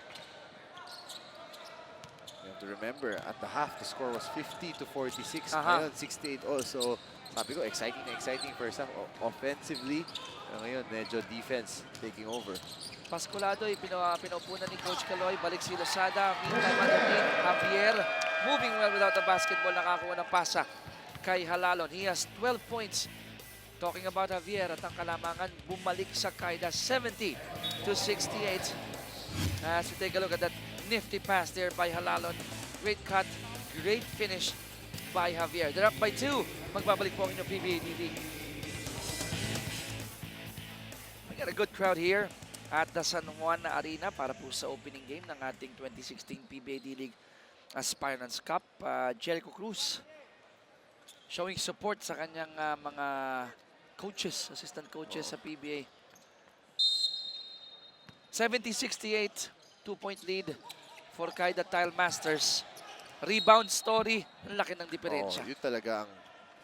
You have to remember, at the half, the score was 50-46. Aha. Ngayon, 68 also. Sabi ko, exciting na exciting first half offensively. Pero ngayon, medyo defense taking over. Pasculado, pinaupunan ni Coach Caloy. Balik si Losada. Meantime, underneath, Javier. Moving well without the basketball. Nakakuha ng pasa kay Halalon. He has 12 points. Talking about Javier at ang kalamangan bumalik sa Caida 70-68. As we take a look at that nifty pass there by Halalon. Great cut, great finish by Javier. They're up by 2. Magbabalik po ang inyong PBA TV. We got a good crowd here at the San Juan Arena para po sa opening game ng ating 2016 PBA D-League Aspirants Cup. Jericho Cruz showing support sa kanyang mga coaches, assistant coaches sa PBA. 70-68, 2-point lead for Caida Tile Masters. Rebound story, ang laki ng diferensya. Yun talaga ang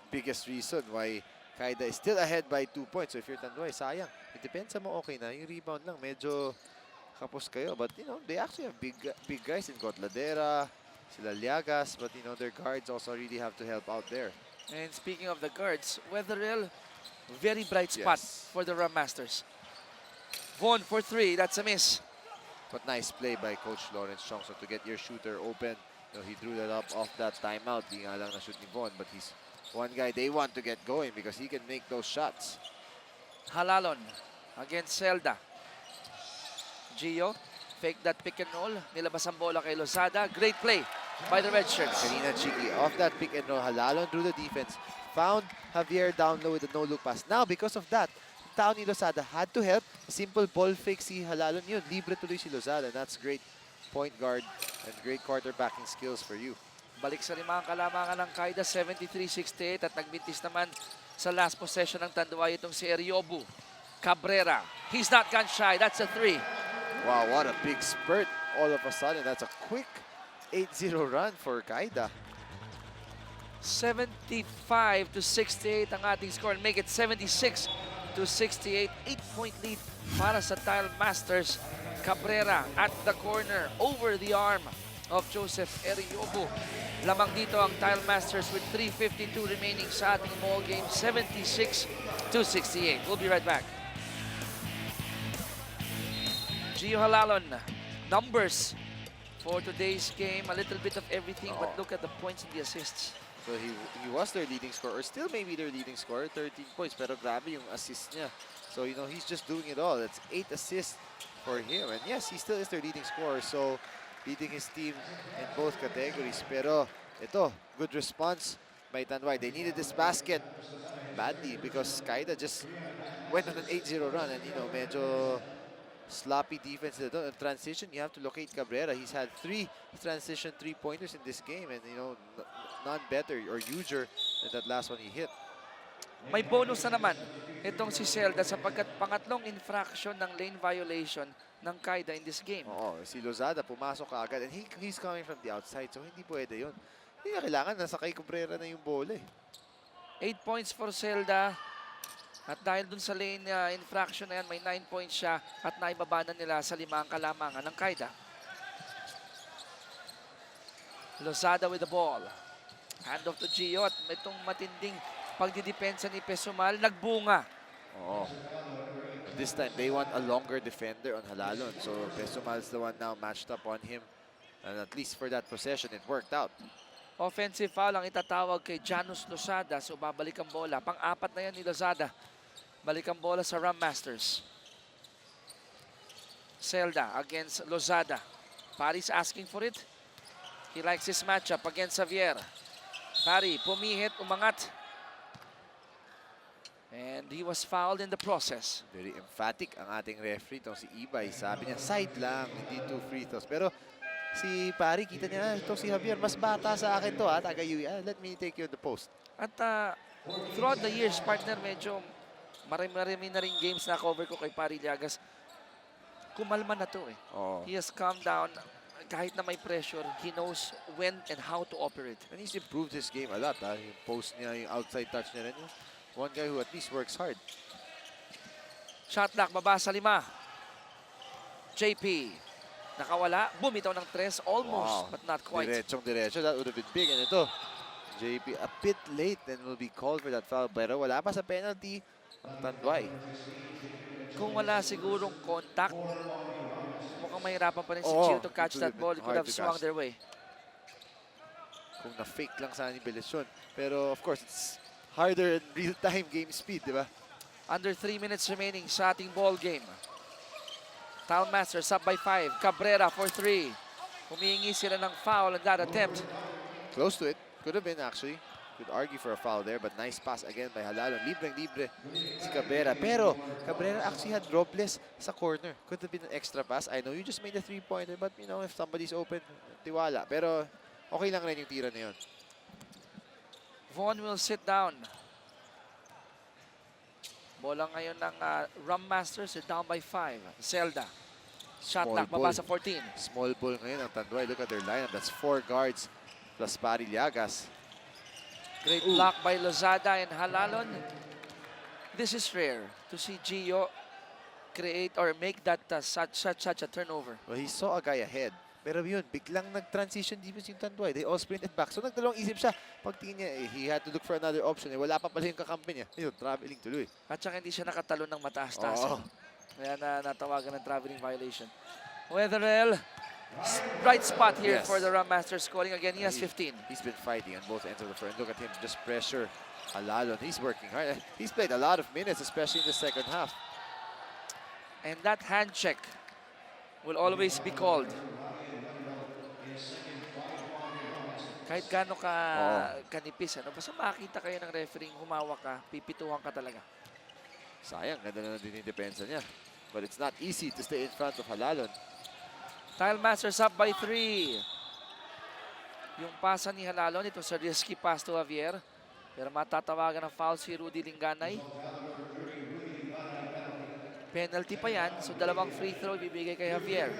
biggest reason why Caida is still ahead by 2 points. So if you're Tanduay, sayang. It depends mo okay na. Yung rebound lang, medyo kapos kayo. But they actually have big guys in Gotladera, sila Liagas. But their guards also really have to help out there. And speaking of the guards, Weatherell, very bright spot for the Rhum Masters. Von for 3, that's a miss. But nice play by Coach Lawrence Chongso to get your shooter open. He drew that up off that timeout. Di nga lang na shoot ni Von, but he's one guy they want to get going because he can make those shots. Halalon against Zelda. Gio, fake that pick and roll. Nilabas ang bola kay Lozada. Great play by the red shirts. Kanina cheeky off that pick and roll. Halalon drew the defense. Found Javier down low with a no-look pass. Now, because of that, tao ni Lozada had to help. Simple ball fake si Halalon yun. Libre tuloy si Lozada. That's great point guard and great quarterbacking skills for you. Balik sa limang kalamangan ng Caida, 73-68 at nagbintis naman sa last possession ng Tanduay itong si Eriobu. Cabrera, he's not gone shy. That's a 3. Wow, what a big spurt all of a sudden. That's a quick 8-0 run for Caida. 75-68 ang ating score and make it 76-68. 8-point lead para sa Tile Masters. Cabrera at the corner over the arm of Joseph Eriobu. Lamang dito ang Tile Masters with 3:52 remaining sa ating ball game. 76-68. We'll be right back. Gio Halalon, numbers for today's game. A little bit of everything, but look at the points and the assists. So he was their leading scorer, or still maybe their leading scorer, 13 points. Pero grabe yung assist niya. So, he's just doing it all. It's 8 assists for him. And yes, he still is their leading scorer. So, leading his team in both categories. Pero, ito, good response by Tanduay. They needed this basket badly because Caida just went on an 8-0 run. And, medyo sloppy defense. In transition, you have to locate Cabrera. He's had 3 transition 3-pointers in this game. And, none better or huger than that last one he hit. May bonus na naman itong si Zelda sapagkat pangatlong infraction ng lane violation ng Caida in this game. Oo, si Lozada pumasok kaagad and he's coming from the outside, so hindi pwede yun. Hindi na kailangan, nasa kay Cabrera na yung bola eh. 8 points for Zelda. At dahil dun sa lane infraction na yan, may 9 points siya at naibaba na nila sa 5 ang kalamangan ng Caida. Lozada with the ball. Hand off to Gio at itong matinding pagdidepensa ni Pesumal, nagbunga. Oo. This time, they want a longer defender on Halalon. So, Pesumal's the one now matched up on him. And at least for that possession, it worked out. Offensive foul ang itatawag kay Janus Lozada. So, babalik ang bola. Pang-apat na yan ni Lozada. Balik ang bola sa Rhum Masters. Zelda against Lozada. Paris asking for it. He likes his matchup against Xavier. Pari, pumihit, umangat. And he was fouled in the process. Very emphatic ang ating referee, itong si Ibay. Sabi niya, side lang, hindi 2 free throws. Pero si Pari, kita niya, ito si Javier, mas bata sa akin to, taga-UE. Let me take you on the post. At throughout the years, partner, medyo marami na rin games na cover ko kay Pari Llagas. Kumalma na to eh. Oh. He has calmed down. Kahit na may pressure, he knows when and how to operate. And he's improved his game a lot. Yung post niya, yung outside touch niya rin. One guy who at least works hard. Shot clock, baba sa 5. JP, nakawala, bumitaw ng 3, almost, but not quite. Diretsong-diretso, that would have been big. And ito, JP a bit late and will be called for that foul. Pero wala pa sa penalty ang Tanduay. Kung wala sigurong contact, mukhang mahirapan pa rin si Oo, Gio to catch it that ball. It could hard have to swung catch. their way. Kung na-fake lang sana ni Belisyon. Pero of course, it's harder in real-time game speed, di ba? Under 3 minutes remaining sa ating ball game. Tile Masters up by 5. Cabrera for 3. Humihingi sila ng foul on that attempt. Close to it. Could have been actually. Could argue for a foul there, but nice pass again by Halalon. Libreng-libre si Cabrera. Pero Cabrera actually had Robles sa corner. Could have been an extra pass. I know you just made a 3-pointer, but you know, if somebody's open, tiwala. Pero okay lang rin yung tira na yun. Juan will sit down. Bola ngayon ng Rhum Masters. They're down by 5. Zelda. Shot Small clock, baba ball. sa 14. Small ball ngayon ang Tanduay. Look at their lineup. That's 4 guards plus Pari Llagas. Great block by Lozada and Halalon. This is rare to see Gio create or make that such a turnover. Well, he saw a guy ahead. Pero yun, biglang nag-transition defense yung Tanduay. They all sprinted back. So nagdalawang isip siya. Pagtingin niya, he had to look for another option. Wala pa pala yung kakampi niya. Ayun, traveling tuloy. At saka hindi siya nakatalon ng mataas-taas. Oo. Kaya natawagan ng traveling violation. Weatherell, bright spot here Yes. for the Rhum Masters, scoring again. He has 15. He's been fighting on both ends of the floor. And look at him, just pressure Halalon. He's working hard. He's played a lot of minutes, especially in the second half. And that hand check will always be called. Kahit gaano ka kanipis, basta makita kayo ng referee, humawak ka, pipituhan ka talaga. Sayang, ganda na din yung depensa niya. But it's not easy to stay in front of Halalon. Tile Masters up by 3. Yung pasa ni Halalon, ito sa risky pass to Javier. Pero matatawagan ng foul si Rudy Linganay. Penalty pa yan, so 2 free throw ibibigay kay Javier.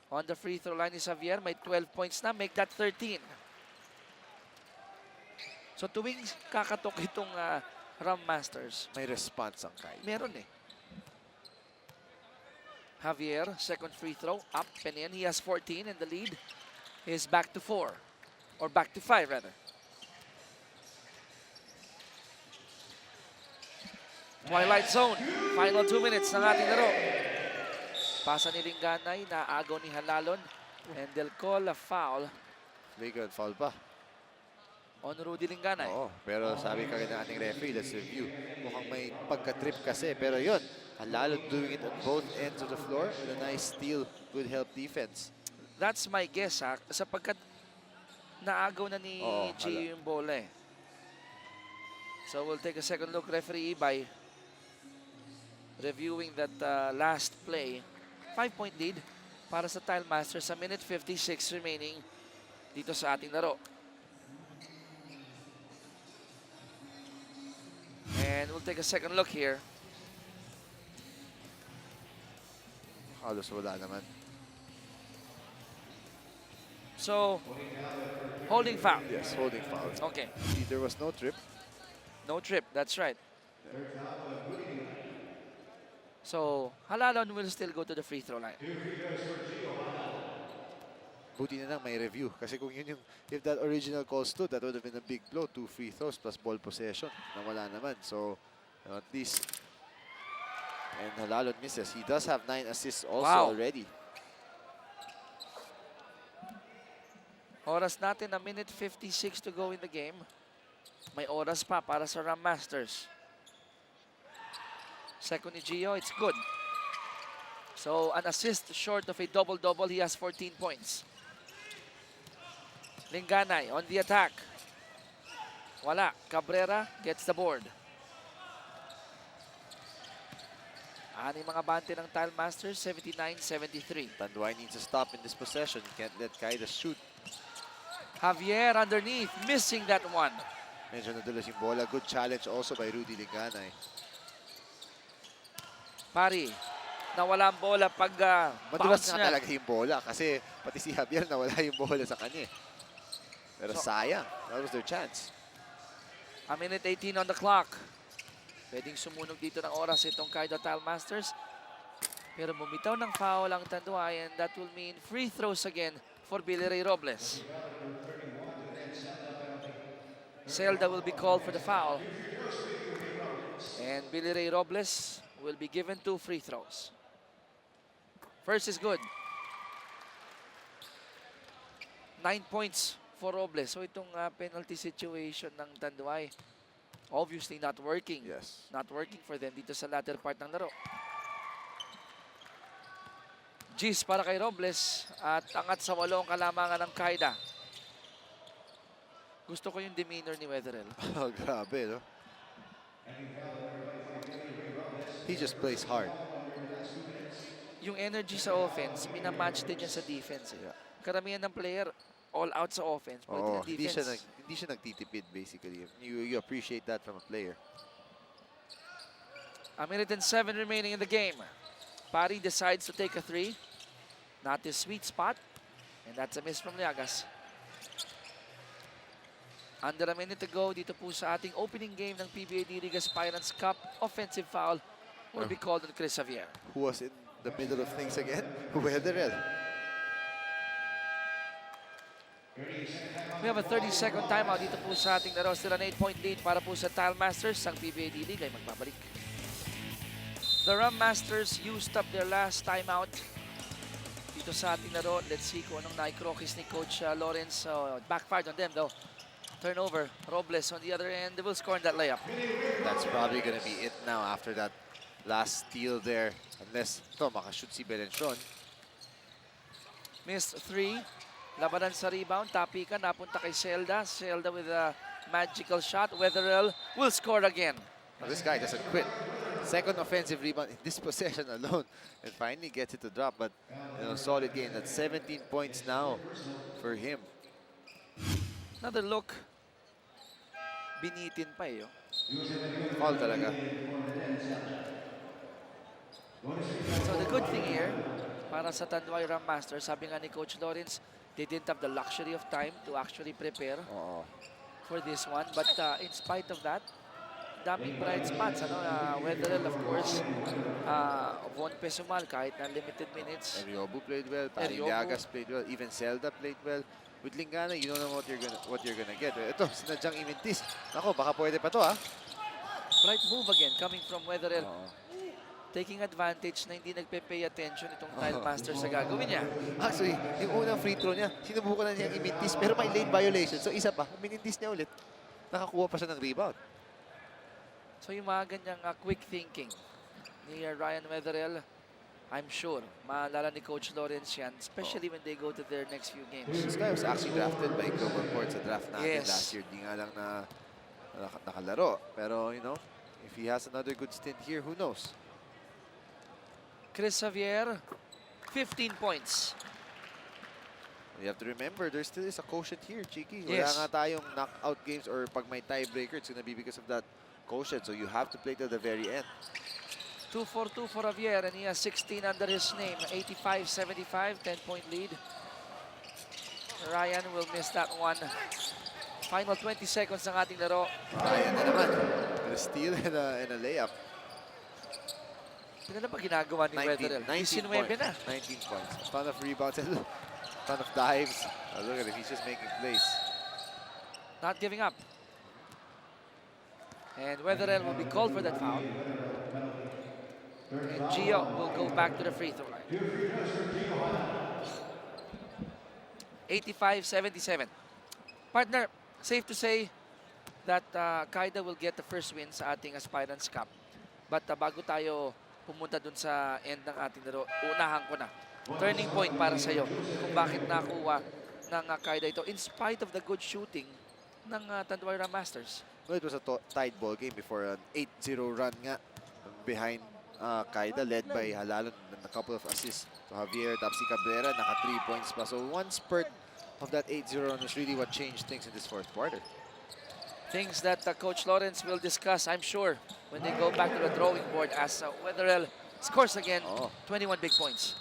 On the free throw line is Javier, may 12 points na, make that 13. So tuwing kakatok itong Rhum Masters, May response ang Caida. meron eh. Javier, second free throw, up and in. He has 14 and the lead is back to 4. Or back to 5 rather. Twilight Zone, final 2 minutes ng ating laro. Pasa ni Linganay, naagaw ni Halalon. And they'll call a foul Legal foul pa. on Rudy Linganay. Oo, pero sabi ka rin ng ating referee, let's review. Mukhang may pagka-trip kasi. Pero yun, Halalon doing it on both ends of the floor with a nice steal, good help defense. That's my guess sapagkat naagaw na ni Gio yung bola eh. So we'll take a second look, referee Ibay. Reviewing that last play. 5-point lead para sa Tile Masters sa minute 56 remaining dito sa ating laro. And we'll take a second look here. Halos wala naman. So So, holding foul. Yes, holding foul. Okay. See, there was no trip. No trip, that's right. So, Halalon will still go to the free throw line. Buti na lang may review. Kasi kung yun yung, if that original call stood, that would have been a big blow. 2 free throws plus ball possession. Nawala naman. So, at least. And Halalon misses. He does have 9 assists also already. Oras natin, a minute 56 to go in the game. May oras pa para sa Rhum Masters. Second ni Gio, it's good. So, an assist short of a double-double. He has 14 points. Linganay on the attack. Wala. Cabrera gets the board. Ani mga bante ng Tile Masters, 79-73. Tanduay needs to stop in this possession. Can't let Caida shoot. Javier underneath, missing that one. Medyo nadulas yung bola. Good challenge also by Rudy Linganay. Pari, nawala ang bola pag Madulas bounce nga niya. talaga yung bola kasi pati si Javier nawala yung bola sa kanya. Pero sayang. That was their chance. A minute 18 on the clock. Pwedeng sumunog dito ng oras itong Caida Tile Masters. Pero bumitaw ng foul ang Tanduay and that will mean free throws again for Billy Ray Robles. Zelda will be called for the foul. And Billy Ray Robles will be given 2 free throws. First is good. 9 points for Robles. So itong penalty situation ng Tanduay, obviously not working. Yes. Not working for them dito sa latter part ng laro. Gis para kay Robles at angat sa 8 kalamangan ng Caida. Gusto ko yung demeanor ni Wetherell. Oh, grabe, no? He just plays hard. Yung energy sa offense, minamatch din niya sa defense. Eh. Karamihan ng player, all out sa offense. But Oh, in hindi defense, siya nagtitipid basically. You appreciate that from a player. a minute and 7 remaining in the game. Pari decides to take a 3. Not his sweet spot. And that's a miss from Liagas. Under a minute to go dito po sa ating opening game ng PBA D-League Aspirants Cup. Offensive foul will be called on Chris Javier. Who was in the middle of things again? Wetherell. We have a 30-second timeout dito po sa ating laro. Still an 8-point lead para po sa Tile Masters. Ang PBA D-League ay magbabalik. The Rhum Masters used up their last timeout dito sa ating laro. Let's see kung anong naikrokis ni Coach Lawrence. Backfired on them though. Turnover. Robles on the other end. They will score in that layup. That's probably gonna be it now after that last steal there. Unless ito, makashoot si Belenchon. Missed 3. Labanan sa rebound. Tapikan. Napunta kay Zelda. Zelda with a magical shot. Wetherell will score again. Well, this guy doesn't quit. Second offensive rebound in this possession alone. And finally gets it to drop. But, you know, solid game. That's 17 points now for him. Another look. Binitin pa eh. Oh. Foul talaga. So the good thing here, para sa Tanduay Rhum Masters, sabi nga ni Coach Lawrence, they didn't have the luxury of time to actually prepare Oo. for this one. But in spite of that, daming bright spots. Wetherell, of course, Juan Pesumal, kahit na limited minutes. Eriobu played well. Parillagas played well. Even Zelda played well. With Lingana, you don't know what you're gonna get. Ito, sinadyang imintis. Ako, baka pwede pa to, ha? Bright move again coming from Wetherell. Oo. Taking advantage na hindi nagpe-pay attention itong Tile Masters sa gagawin niya. Actually, yung unang free throw niya, sinubukan na niya imintis, pero may lane violation. So, isa pa, minintis niya ulit. Nakakuha pa siya ng rebound. So yung mga ganyang quick thinking ni Ryan Wetherell, I'm sure, maalala ni Coach Lawrence yan, especially when they go to their next few games. This guy was actually drafted by Global Court sa draft natin Yes. last year. Di nga lang na nakalaro. Pero, you know, if he has another good stint here, who knows? Chris Javier, 15 points. You have to remember, there still is a quotient here, Chiki. Wala Yes. nga tayong knockout games or pag may tiebreaker, it's gonna be because of that quotient. So you have to play till the very end. 2-4-2 for Javier, and he has 16 under his name. 85-75, 10-point lead. Ryan will miss that one. Final 20 seconds ng ating laro. Ryan na naman. With a steal and a layup. Ano na ba ginagawa ni Weatherell? 19 19 na. 19 points. A ton of rebounds and a ton of dives. Oh, look at him. He's just making plays. Not giving up. And Weatherell will be called for that foul. And Gio will go back to the free throw line. 85-77. Partner, safe to say that Caida will get the first win sa ating Aspirants Cup. But bago tayo pumunta dun sa end ng ating laro, unahan ko na. Turning point para sa'yo kung bakit nakuha ng Caida ito in spite of the good shooting ng Tanduay Rhum Masters. Well, it was a tied ball game before an 8-0 run nga behind Caida, led by Halalon and a couple of assists to Javier Tapsi Cabrera, naka 3 points pa. So one spurt of that 8-0 run was really what changed things in this fourth quarter. Things that Coach Lawrence will discuss, I'm sure, when they go back to the drawing board as Weatherell scores again, 21 big points.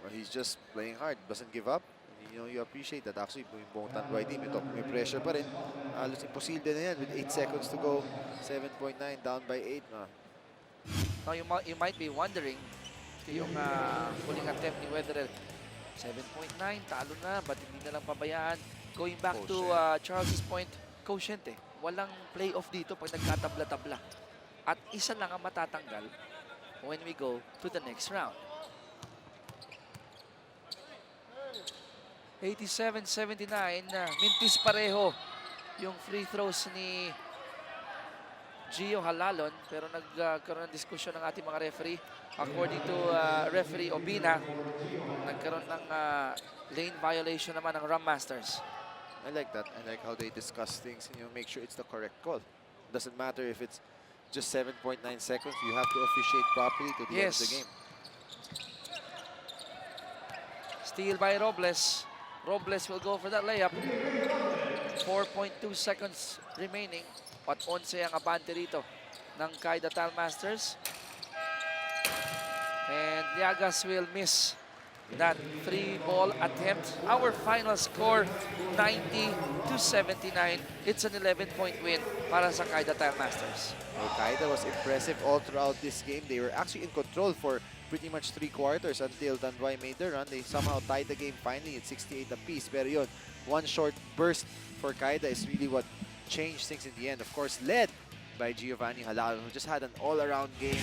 Well, he's just playing hard, doesn't give up. You know, you appreciate that. Actually, yung buong Tanduay team, may pressure pa rin. Halos imposible na yan with 8 seconds to go. 7.9, down by 8. Now, you might be wondering, yung huling attempt ni Weatherell, 7.9, talo na, ba't hindi na lang pabayaan? Going back to Charles's point, quotient eh. Walang playoff dito pag nagkatabla-tabla. At isa lang ang matatanggal when we go to the next round. 87-79, mintis pareho yung free throws ni Gio Halalon, pero nagkaroon ng diskusyon ng ating mga referee. According to referee Obina, nagkaroon ng lane violation naman ng Rhum Masters. I like that. I like how they discuss things and make sure it's the correct call. Doesn't matter if it's just 7.9 seconds. You have to officiate properly to the end of the game. Steal by Robles. Robles will go for that layup. 4.2 seconds remaining. At 11 ang abante rito ng Caida Tile Masters. And Llagas will miss that free ball attempt. Our final score, 90-79. It's an 11-point win para sa Caida Tile Masters. Well, Caida was impressive all throughout this game. They were actually in control for pretty much 3 quarters until Tanduay made their run. They somehow tied the game finally at 68 apiece. Pero yun, one short burst for Caida is really what changed things in the end. Of course, led by Giovanni Halal, who just had an all-around game.